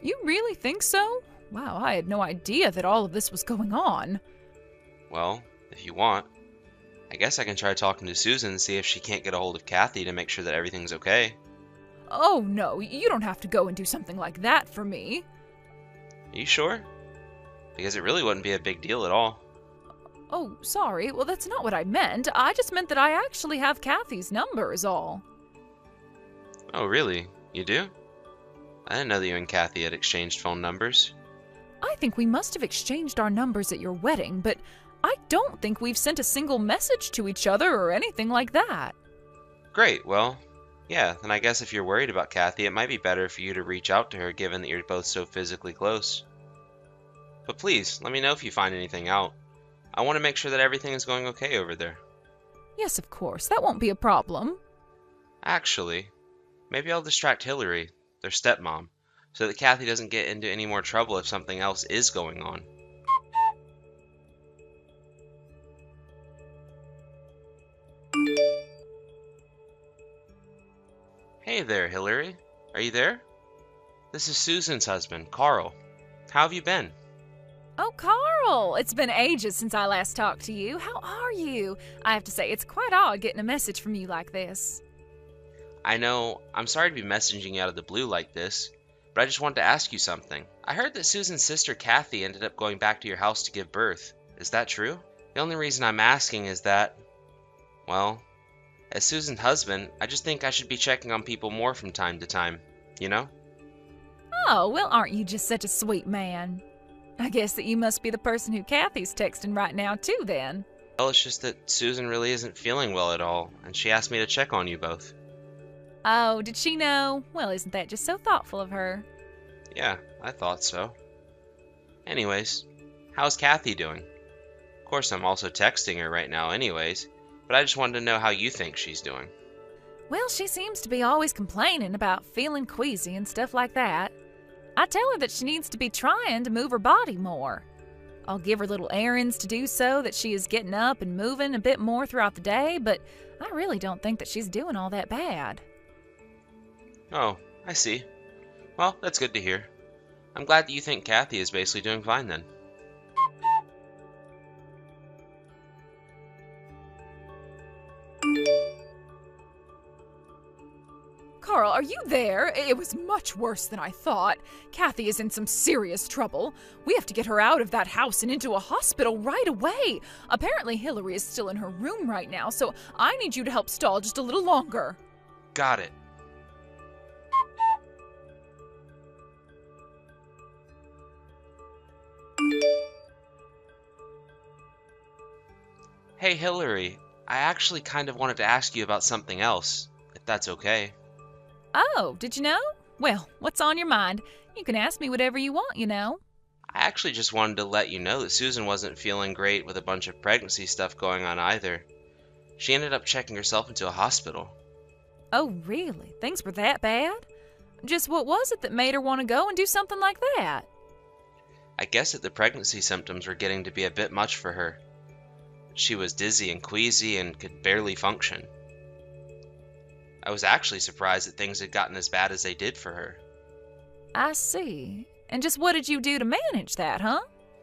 You really think so? Wow, I had no idea that all of this was going on. Well, if you want, I guess I can try talking to Susan and see if she can't get a hold of Kathy to make sure that everything's okay. Oh, no, you don't have to go and do something like that for me. Are you sure? Because it really wouldn't be a big deal at all. Oh, sorry. Well, that's not what I meant. I just meant that I actually have Kathy's number is all. Oh, really? You do? I didn't know that you and Kathy had exchanged phone numbers. I think we must have exchanged our numbers at your wedding, but I don't think we've sent a single message to each other or anything like that. Great, well, yeah, then I guess if you're worried about Kathy, it might be better for you to reach out to her given that you're both so physically close. But please, let me know if you find anything out. I want to make sure that everything is going okay over there. Yes, of course. That won't be a problem. Actually, maybe I'll distract Hillary, their stepmom, so that Kathy doesn't get into any more trouble if something else is going on. Hey there, Hillary. Are you there? This is Susan's husband, Carl. How have you been? Oh, Carl! It's been ages since I last talked to you. How are you? I have to say, it's quite odd getting a message from you like this. I know, I'm sorry to be messaging you out of the blue like this, but I just wanted to ask you something. I heard that Susan's sister Kathy ended up going back to your house to give birth. Is that true? The only reason I'm asking is that, well, as Susan's husband, I just think I should be checking on people more from time to time, you know? Oh, well, aren't you just such a sweet man? I guess that you must be the person who Kathy's texting right now, too, then. Well, it's just that Susan really isn't feeling well at all, and she asked me to check on you both. Oh, did she know? Well, isn't that just so thoughtful of her? Yeah, I thought so. Anyways, how's Kathy doing? Of course, I'm also texting her right now anyways, but I just wanted to know how you think she's doing. Well, she seems to be always complaining about feeling queasy and stuff like that. I tell her that she needs to be trying to move her body more. I'll give her little errands to do so that she is getting up and moving a bit more throughout the day, but I really don't think that she's doing all that bad. Oh, I see. Well, that's good to hear. I'm glad that you think Kathy is basically doing fine then. Carl, are you there? It was much worse than I thought. Kathy is in some serious trouble. We have to get her out of that house and into a hospital right away. Apparently Hillary is still in her room right now, so I need you to help stall just a little longer. Got it. Hey Hillary, I actually kind of wanted to ask you about something else, if that's okay. Oh, did you know? Well, what's on your mind? You can ask me whatever you want, you know. I actually just wanted to let you know that Susan wasn't feeling great with a bunch of pregnancy stuff going on either. She ended up checking herself into a hospital. Oh, really? Things were that bad? Just what was it that made her want to go and do something like that? I guess that the pregnancy symptoms were getting to be a bit much for her. She was dizzy and queasy and could barely function. I was actually surprised that things had gotten as bad as they did for her. I see. And just what did you do to manage that, huh?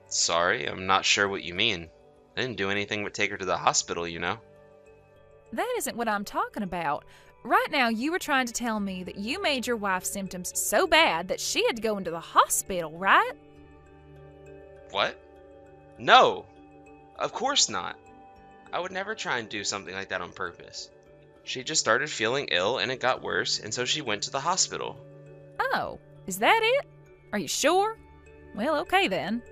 Sorry, I'm not sure what you mean. I didn't do anything but take her to the hospital, you know? That isn't what I'm talking about. Right now, you were trying to tell me that you made your wife's symptoms so bad that she had to go into the hospital, right? What? No! Of course not. I would never try and do something like that on purpose. She just started feeling ill and it got worse, and so she went to the hospital. Oh, is that it? Are you sure? Well, okay then.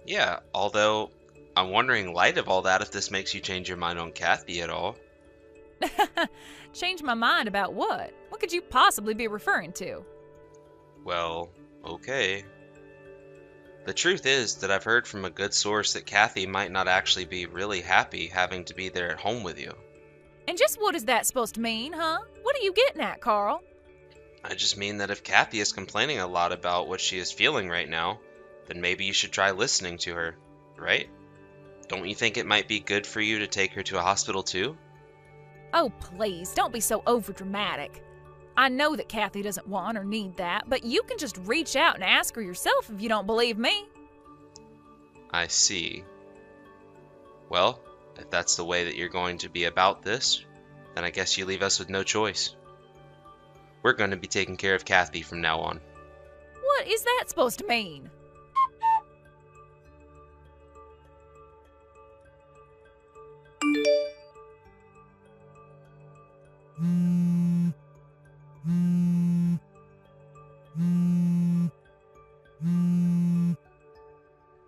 Yeah, although I'm wondering, in light of all that, if this makes you change your mind on Kathy at all. Change my mind about what? What could you possibly be referring to? Well, okay. The truth is that I've heard from a good source that Kathy might not actually be really happy having to be there at home with you. And just what is that supposed to mean, huh? What are you getting at, Carl? I just mean that if Kathy is complaining a lot about what she is feeling right now, then maybe you should try listening to her, right? Don't you think it might be good for you to take her to a hospital too? Oh, please, don't be so overdramatic. I know that Kathy doesn't want or need that, but you can just reach out and ask her yourself if you don't believe me. I see. Well, if that's the way that you're going to be about this, then I guess you leave us with no choice. We're going to be taking care of Kathy from now on. What is that supposed to mean?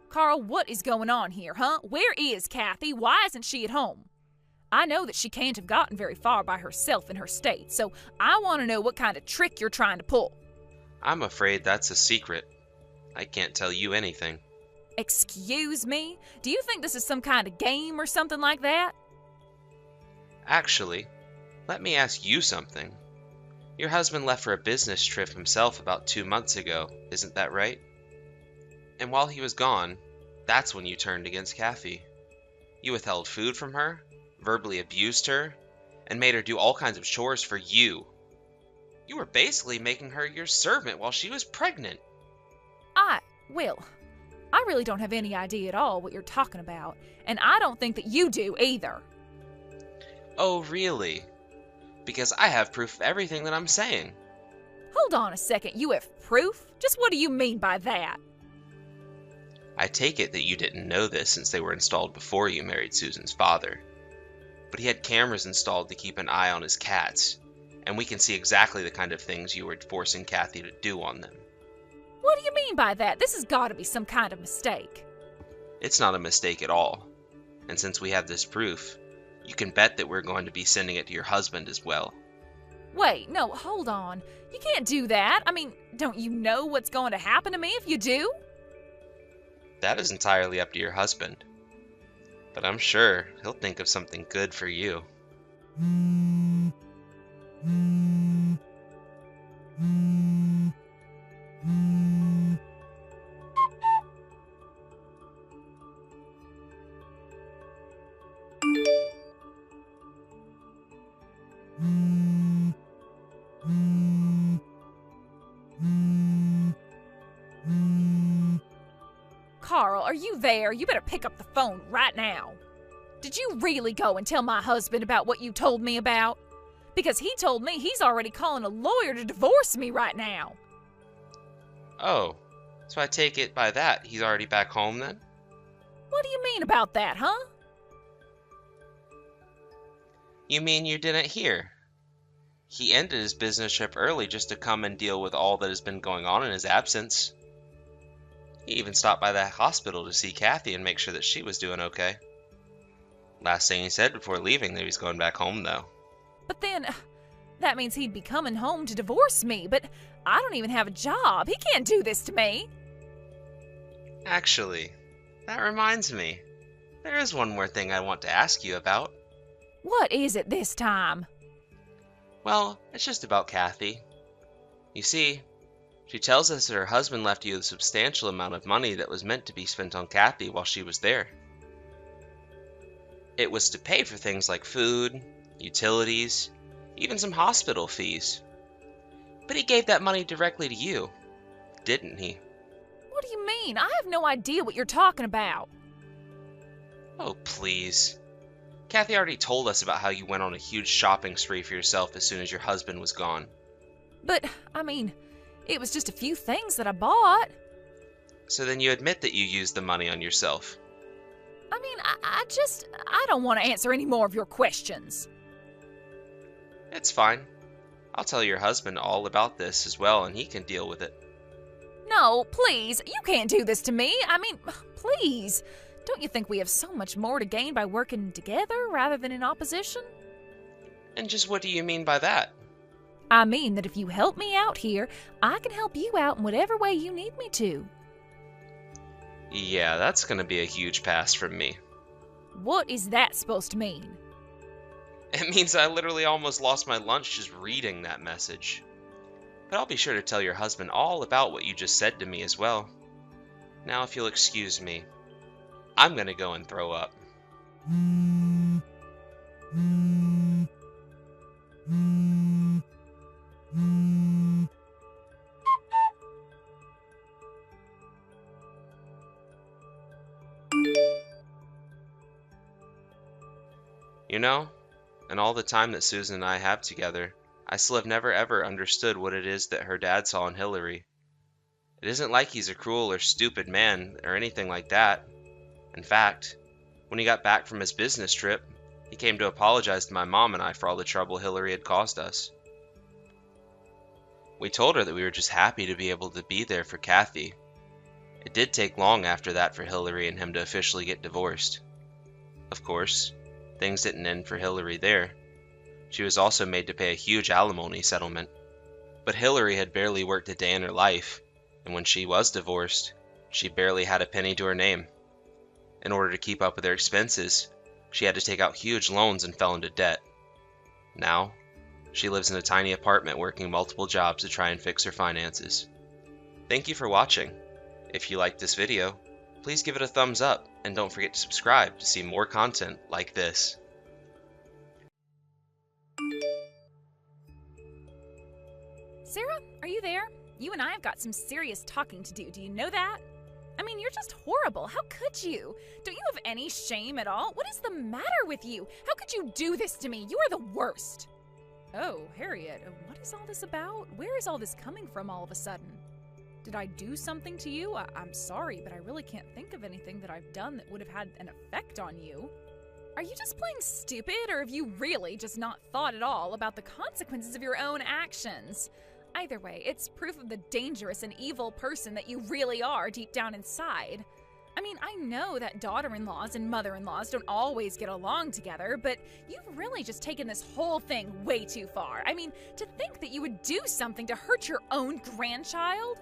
Carl, what is going on here, huh? Where is Kathy? Why isn't she at home? I know that she can't have gotten very far by herself in her state, so I want to know what kind of trick you're trying to pull. I'm afraid that's a secret. I can't tell you anything. Excuse me? Do you think this is some kind of game or something like that? Actually, let me ask you something. Your husband left for a business trip himself about 2 months ago, isn't that right? And while he was gone, that's when you turned against Kathy. You withheld food from her, verbally abused her, and made her do all kinds of chores for you. You were basically making her your servant while she was pregnant. Well, I really don't have any idea at all what you're talking about, and I don't think that you do either. Oh, really? Because I have proof of everything that I'm saying. Hold on a second, you have proof? Just what do you mean by that? I take it that you didn't know this since they were installed before you married Susan's father. But he had cameras installed to keep an eye on his cats, and we can see exactly the kind of things you were forcing Kathy to do on them. What do you mean by that? This has got to be some kind of mistake. It's not a mistake at all. And since we have this proof, you can bet that we're going to be sending it to your husband as well. Wait, no, hold on. You can't do that. I mean, don't you know what's going to happen to me if you do? That is entirely up to your husband. But I'm sure he'll think of something good for you. Carl, are you there? You better pick up the phone right now. Did you really go and tell my husband about what you told me about? Because he told me he's already calling a lawyer to divorce me right now. Oh, so I take it by that he's already back home then? What do you mean about that, huh? You mean you didn't hear? He ended his business trip early just to come and deal with all that has been going on in his absence. He even stopped by the hospital to see Kathy and make sure that she was doing okay. Last thing he said before leaving that he was going back home, though. But then, That means he'd be coming home to divorce me, but I don't even have a job. He can't do this to me. Actually, that reminds me. There is one more thing I want to ask you about. What is it this time? Well, it's just about Kathy. You see, she tells us that her husband left you a substantial amount of money that was meant to be spent on Kathy while she was there. It was to pay for things like food, utilities, even some hospital fees. But he gave that money directly to you, didn't he? What do you mean? I have no idea what you're talking about. Oh, please. Kathy already told us about how you went on a huge shopping spree for yourself as soon as your husband was gone. But, it was just a few things that I bought. So then you admit that you used the money on yourself. I don't want to answer any more of your questions. It's fine. I'll tell your husband all about this as well, and he can deal with it. No, please, you can't do this to me. Please. Don't you think we have so much more to gain by working together rather than in opposition? And just what do you mean by that? I mean that if you help me out here, I can help you out in whatever way you need me to. Yeah, that's gonna be a huge pass from me. What is that supposed to mean? It means I literally almost lost my lunch just reading that message. But I'll be sure to tell your husband all about what you just said to me as well. Now, if you'll excuse me, I'm gonna go and throw up. You know, in all the time that Susan and I have together, I still have never ever understood what it is that her dad saw in Hillary. It isn't like he's a cruel or stupid man or anything like that. In fact, when he got back from his business trip, he came to apologize to my mom and I for all the trouble Hillary had caused us. We told her that we were just happy to be able to be there for Kathy. It did take long after that for Hillary and him to officially get divorced. Of course, things didn't end for Hillary there. She was also made to pay a huge alimony settlement. But Hillary had barely worked a day in her life, and when she was divorced, she barely had a penny to her name. In order to keep up with her expenses, she had to take out huge loans and fell into debt. Now, she lives in a tiny apartment working multiple jobs to try and fix her finances. Thank you for watching. If you liked this video, please give it a thumbs up and don't forget to subscribe to see more content like this. Sarah, are you there? You and I have got some serious talking to do. Do you know that? You're just horrible. How could you? Don't you have any shame at all? What is the matter with you? How could you do this to me? You are the worst. Oh, Harriet, what is all this about? Where is all this coming from all of a sudden? Did I do something to you? I'm sorry, but I really can't think of anything that I've done that would have had an effect on you. Are you just playing stupid, or have you really just not thought at all about the consequences of your own actions? Either way, it's proof of the dangerous and evil person that you really are deep down inside. I know that daughter-in-laws and mother-in-laws don't always get along together, but you've really just taken this whole thing way too far. To think that you would do something to hurt your own grandchild?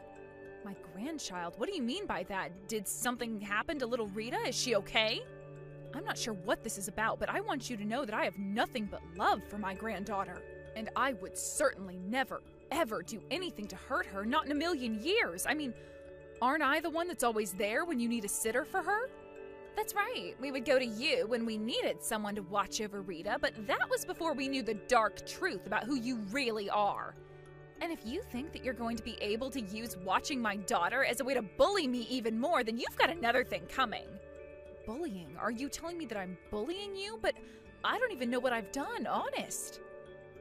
My grandchild? What do you mean by that? Did something happen to little Rita? Is she okay? I'm not sure what this is about, but I want you to know that I have nothing but love for my granddaughter. And I would certainly never, ever do anything to hurt her, not in a million years. Aren't I the one that's always there when you need a sitter for her? That's right, we would go to you when we needed someone to watch over Rita, but that was before we knew the dark truth about who you really are. And if you think that you're going to be able to use watching my daughter as a way to bully me even more, then you've got another thing coming. Bullying? Are you telling me that I'm bullying you? But I don't even know what I've done, honest.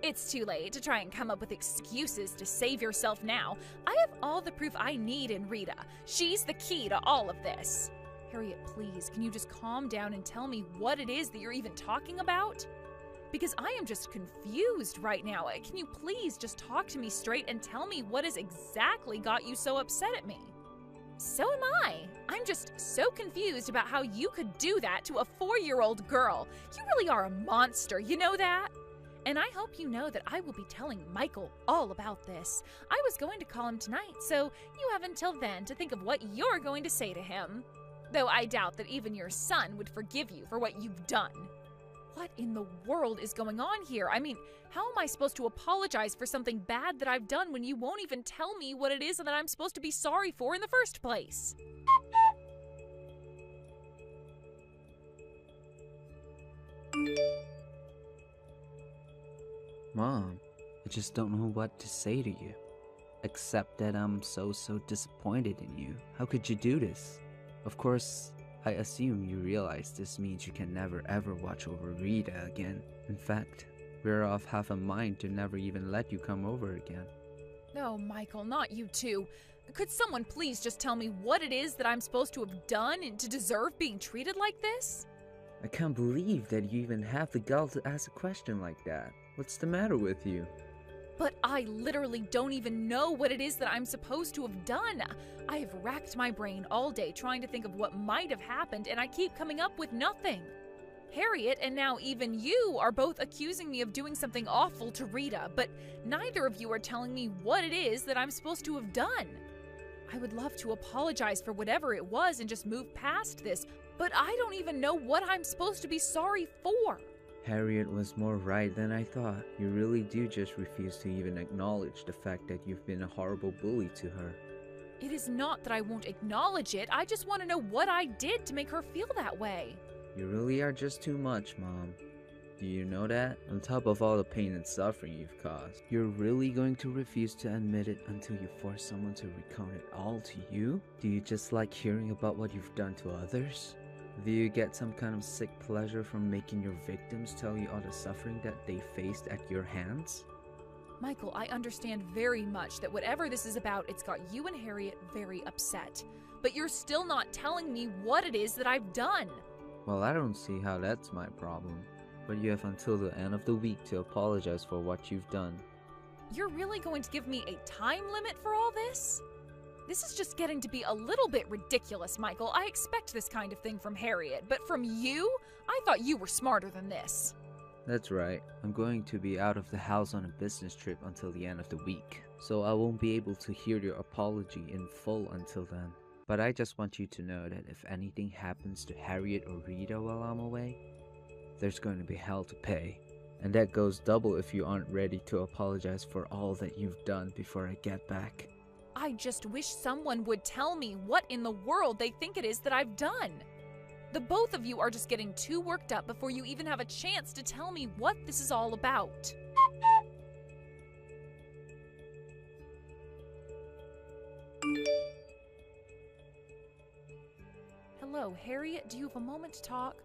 It's too late to try and come up with excuses to save yourself now. I have all the proof I need in Rita. She's the key to all of this. Harriet, please, can you just calm down and tell me what it is that you're even talking about? Because I am just confused right now. Can you please just talk to me straight and tell me what has exactly got you so upset at me? So am I. I'm just so confused about how you could do that to a 4-year-old girl. You really are a monster, you know that? And I hope you know that I will be telling Michael all about this. I was going to call him tonight, so you have until then to think of what you're going to say to him. Though I doubt that even your son would forgive you for what you've done. What in the world is going on here? I mean, how am I supposed to apologize for something bad that I've done when you won't even tell me what it is that I'm supposed to be sorry for in the first place? Mom, I just don't know what to say to you. Except that I'm so disappointed in you. How could you do this? Of course, I assume you realize this means you can never ever watch over Rita again. In fact, we're of half a mind to never even let you come over again. No, Michael, not you too. Could someone please just tell me what it is that I'm supposed to have done and to deserve being treated like this? I can't believe that you even have the gall to ask a question like that. What's the matter with you? But I literally don't even know what it is that I'm supposed to have done. I have racked my brain all day trying to think of what might have happened, and I keep coming up with nothing. Harriet and now even you are both accusing me of doing something awful to Rita, but neither of you are telling me what it is that I'm supposed to have done. I would love to apologize for whatever it was and just move past this, but I don't even know what I'm supposed to be sorry for. Harriet was more right than I thought. You really do just refuse to even acknowledge the fact that you've been a horrible bully to her. It is not that I won't acknowledge it, I just want to know what I did to make her feel that way. You really are just too much, Mom. Do you know that? On top of all the pain and suffering you've caused, you're really going to refuse to admit it until you force someone to recount it all to you? Do you just like hearing about what you've done to others? Do you get some kind of sick pleasure from making your victims tell you all the suffering that they faced at your hands? Michael, I understand very much that whatever this is about, it's got you and Harriet very upset. But you're still not telling me what it is that I've done. Well, I don't see how that's my problem. But you have until the end of the week to apologize for what you've done. You're really going to give me a time limit for all this? This is just getting to be a little bit ridiculous, Michael. I expect this kind of thing from Harriet, but from you? I thought you were smarter than this. That's right. I'm going to be out of the house on a business trip until the end of the week, so I won't be able to hear your apology in full until then. But I just want you to know that if anything happens to Harriet or Rita while I'm away, there's going to be hell to pay. And that goes double if you aren't ready to apologize for all that you've done before I get back. I just wish someone would tell me what in the world they think it is that I've done. The both of you are just getting too worked up before you even have a chance to tell me what this is all about. Hello, Harriet, do you have a moment to talk?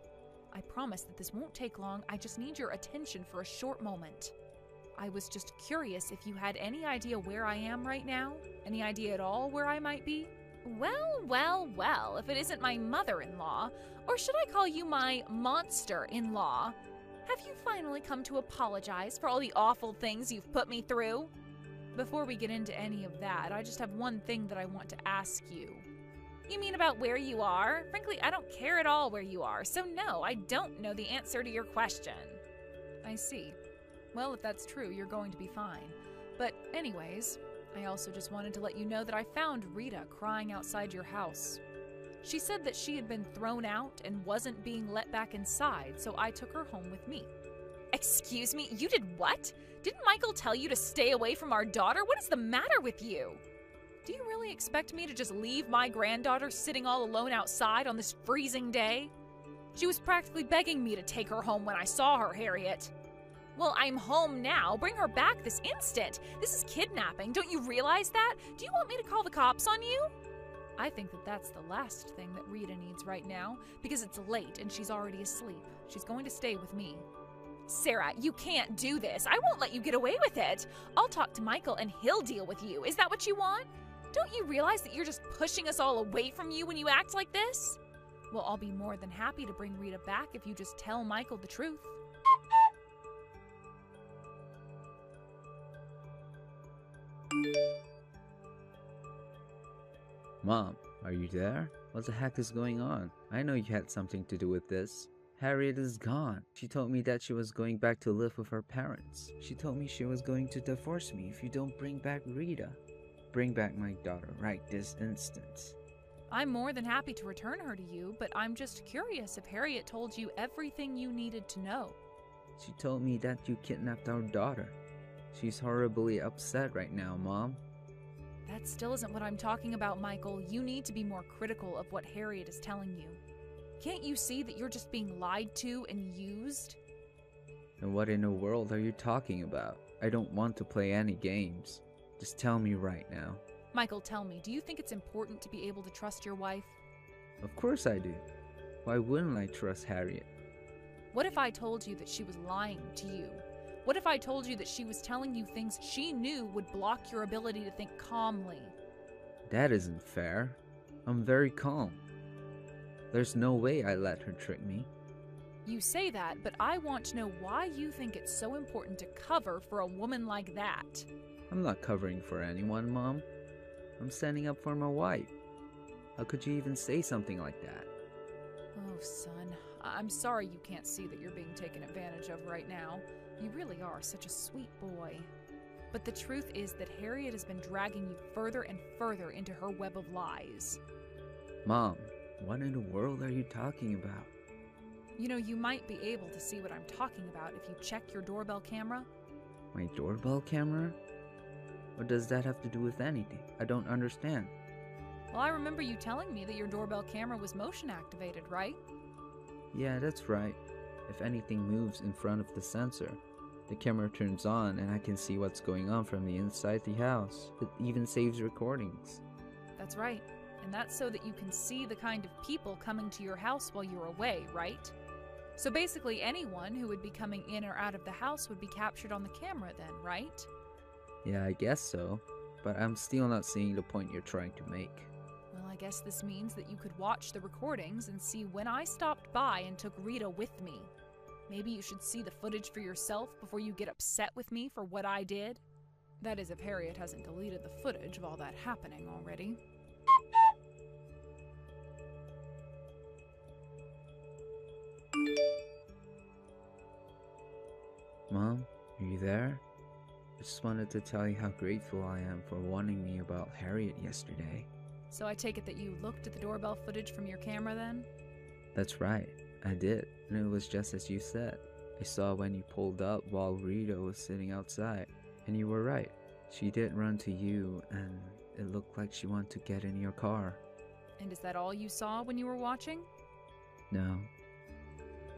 I promise that this won't take long. I just need your attention for a short moment. I was just curious if you had any idea where I am right now? Any idea at all where I might be? Well, if it isn't my mother-in-law, or should I call you my monster-in-law, have you finally come to apologize for all the awful things you've put me through? Before we get into any of that, I just have one thing that I want to ask you. You mean about where you are? Frankly, I don't care at all where you are, so no, I don't know the answer to your question. I see. Well, if that's true, you're going to be fine. But anyways, I also just wanted to let you know that I found Rita crying outside your house. She said that she had been thrown out and wasn't being let back inside, so I took her home with me. Excuse me, you did what? Didn't Michael tell you to stay away from our daughter? What is the matter with you? Do you really expect me to just leave my granddaughter sitting all alone outside on this freezing day? She was practically begging me to take her home when I saw her, Harriet. Well, I'm home now. Bring her back this instant. This is kidnapping. Don't you realize that? Do you want me to call the cops on you? I think that that's the last thing that Rita needs right now, because it's late and she's already asleep. She's going to stay with me. Sarah, you can't do this. I won't let you get away with it. I'll talk to Michael and he'll deal with you. Is that what you want? Don't you realize that you're just pushing us all away from you when you act like this? Well, I'll be more than happy to bring Rita back if you just tell Michael the truth. Mom, are you there? What the heck is going on? I know you had something to do with this. Harriet is gone. She told me that she was going back to live with her parents. She told me she was going to divorce me if you don't bring back Rita. Bring back my daughter right this instant. I'm more than happy to return her to you, but I'm just curious if Harriet told you everything you needed to know. She told me that you kidnapped our daughter. She's horribly upset right now, Mom. That still isn't what I'm talking about, Michael. You need to be more critical of what Harriet is telling you. Can't you see that you're just being lied to and used? And what in the world are you talking about? I don't want to play any games. Just tell me right now. Michael, tell me, do you think it's important to be able to trust your wife? Of course I do. Why wouldn't I trust Harriet? What if I told you that she was lying to you? What if I told you that she was telling you things she knew would block your ability to think calmly? That isn't fair. I'm very calm. There's no way I let her trick me. You say that, but I want to know why you think it's so important to cover for a woman like that. I'm not covering for anyone, Mom. I'm standing up for my wife. How could you even say something like that? Oh, son, I'm sorry you can't see that you're being taken advantage of right now. You really are such a sweet boy. But the truth is that Harriet has been dragging you further and further into her web of lies. Mom, what in the world are you talking about? You know, you might be able to see what I'm talking about if you check your doorbell camera. My doorbell camera? What does that have to do with anything? I don't understand. Well, I remember you telling me that your doorbell camera was motion activated, right? Yeah, that's right. If anything moves in front of the sensor, the camera turns on and I can see what's going on from the inside the house. It even saves recordings. That's right. And that's so that you can see the kind of people coming to your house while you're away, right? So basically anyone who would be coming in or out of the house would be captured on the camera then, right? Yeah, I guess so. But I'm still not seeing the point you're trying to make. Well, I guess this means that you could watch the recordings and see when I stopped by and took Rita with me. Maybe you should see the footage for yourself before you get upset with me for what I did. That is, if Harriet hasn't deleted the footage of all that happening already. Mom, are you there? I just wanted to tell you how grateful I am for warning me about Harriet yesterday. So I take it that you looked at the doorbell footage from your camera then? That's right, I did, and it was just as you said. I saw when you pulled up while Rita was sitting outside, and you were right. She did run to you, and it looked like she wanted to get in your car. And is that all you saw when you were watching? No.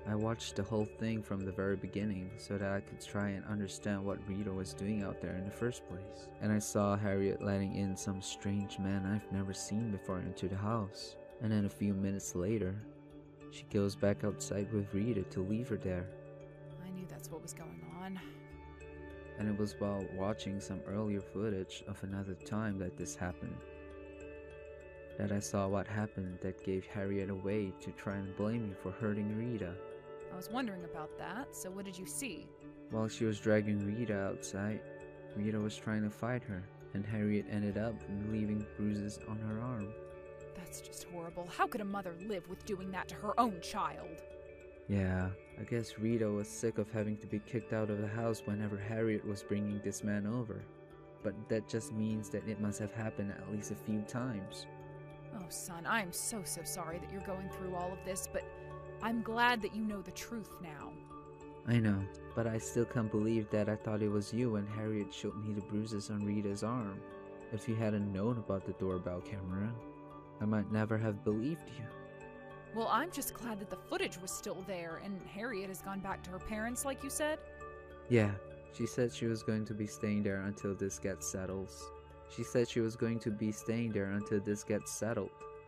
I watched the whole thing from the very beginning so that I could try and understand what Rita was doing out there in the first place. And I saw Harriet letting in some strange man I've never seen before into the house. And then a few minutes later, she goes back outside with Rita to leave her there. I knew that's what was going on. And it was while watching some earlier footage of another time that this happened, that I saw what happened that gave Harriet away to try and blame me for hurting Rita. I was wondering about that, so what did you see? While she was dragging Rita outside, Rita was trying to fight her, and Harriet ended up leaving bruises on her arm. That's just horrible. How could a mother live with doing that to her own child? Yeah, I guess Rita was sick of having to be kicked out of the house whenever Harriet was bringing this man over. But that just means that it must have happened at least a few times. Oh, son, I'm so sorry that you're going through all of this, but I'm glad that you know the truth now. I know, but I still can't believe that I thought it was you when Harriet showed me the bruises on Rita's arm. If you hadn't known about the doorbell camera, I might never have believed you. Well, I'm just glad that the footage was still there, and Harriet has gone back to her parents, like you said? Yeah, she said she was going to be staying there until this gets settled.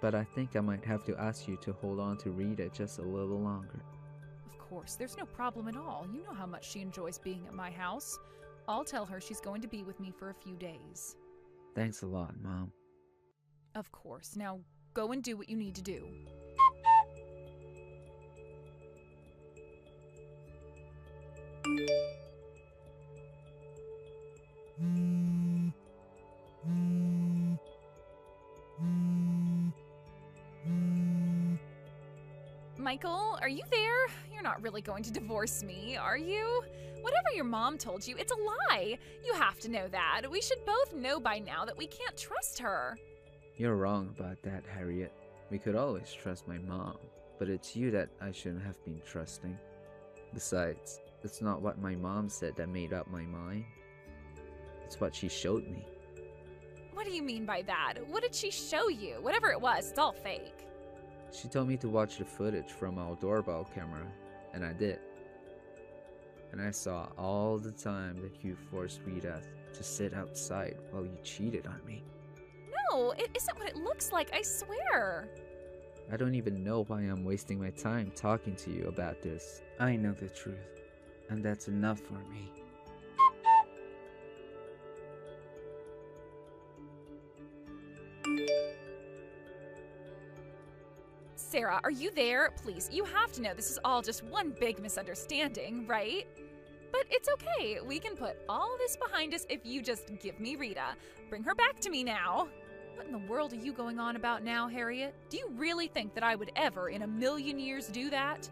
But I think I might have to ask you to hold on to Rita just a little longer. Of course, there's no problem at all. You know how much she enjoys being at my house. I'll tell her she's going to be with me for a few days. Thanks a lot, Mom. Of course. Now, go and do what you need to do. Michael, are you there? You're not really going to divorce me, are you? Whatever your mom told you, it's a lie. You have to know that. We should both know by now that we can't trust her. You're wrong about that, Harriet. We could always trust my mom, but it's you that I shouldn't have been trusting. Besides, it's not what my mom said that made up my mind. It's what she showed me. What do you mean by that? What did she show you? Whatever it was, it's all fake. She told me to watch the footage from our doorbell camera, and I did. And I saw all the time that you forced Rita to sit outside while you cheated on me. No, it isn't what it looks like, I swear. I don't even know why I'm wasting my time talking to you about this. I know the truth, and that's enough for me. Sarah, are you there? Please, you have to know this is all just one big misunderstanding, right? But it's okay. We can put all this behind us if you just give me Rita. Bring her back to me now. What in the world are you going on about now, Harriet? Do you really think that I would ever in a million years do that?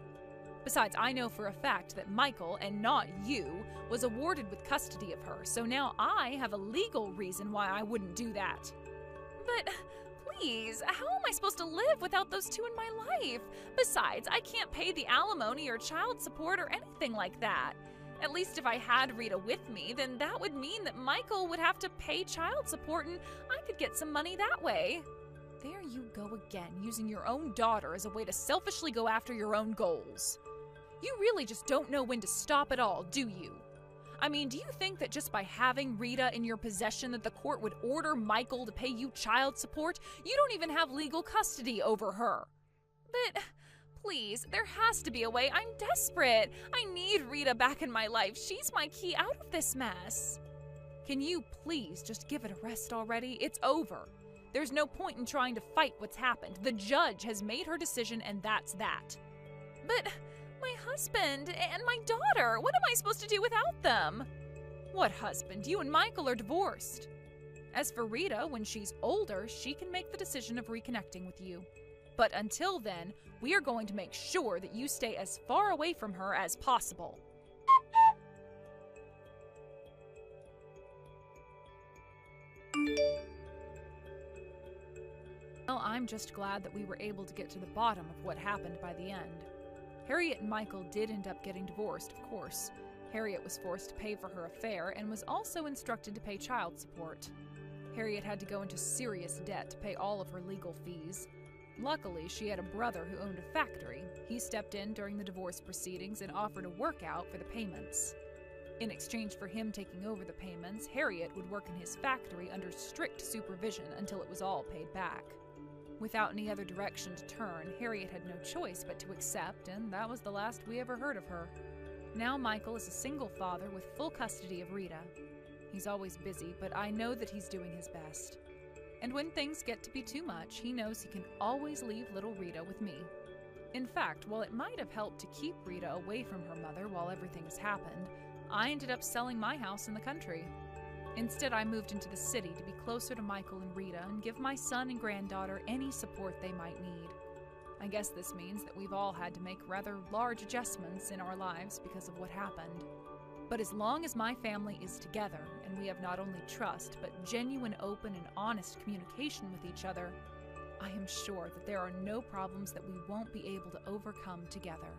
Besides, I know for a fact that Michael, and not you, was awarded with custody of her, so now I have a legal reason why I wouldn't do that. But please, how am I supposed to live without those two in my life? Besides, I can't pay the alimony or child support or anything like that. At least if I had Rita with me, then that would mean that Michael would have to pay child support and I could get some money that way. There you go again, using your own daughter as a way to selfishly go after your own goals. You really just don't know when to stop at all, do you? I mean, do you think that just by having Rita in your possession that the court would order Michael to pay you child support? You don't even have legal custody over her. But please, there has to be a way. I'm desperate. I need Rita back in my life. She's my key out of this mess. Can you please just give it a rest already? It's over. There's no point in trying to fight what's happened. The judge has made her decision and that's that. But my husband and my daughter, what am I supposed to do without them? What husband? You and Michael are divorced. As for Rita, when she's older, she can make the decision of reconnecting with you. But until then, we are going to make sure that you stay as far away from her as possible. Well, I'm just glad that we were able to get to the bottom of what happened by the end. Harriet and Michael did end up getting divorced, of course. Harriet was forced to pay for her affair and was also instructed to pay child support. Harriet had to go into serious debt to pay all of her legal fees. Luckily, she had a brother who owned a factory. He stepped in during the divorce proceedings and offered a workout for the payments. In exchange for him taking over the payments, Harriet would work in his factory under strict supervision until it was all paid back. Without any other direction to turn, Harriet had no choice but to accept, and that was the last we ever heard of her. Now Michael is a single father with full custody of Rita. He's always busy, but I know that he's doing his best. And when things get to be too much, he knows he can always leave little Rita with me. In fact, while it might have helped to keep Rita away from her mother while everything has happened, I ended up selling my house in the country. Instead, I moved into the city to be closer to Michael and Rita and give my son and granddaughter any support they might need. I guess this means that we've all had to make rather large adjustments in our lives because of what happened. But as long as my family is together, and we have not only trust, but genuine, open, and honest communication with each other, I am sure that there are no problems that we won't be able to overcome together.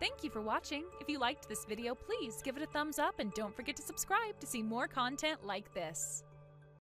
Thank you for watching. If you liked this video, please give it a thumbs up and don't forget to subscribe to see more content like this.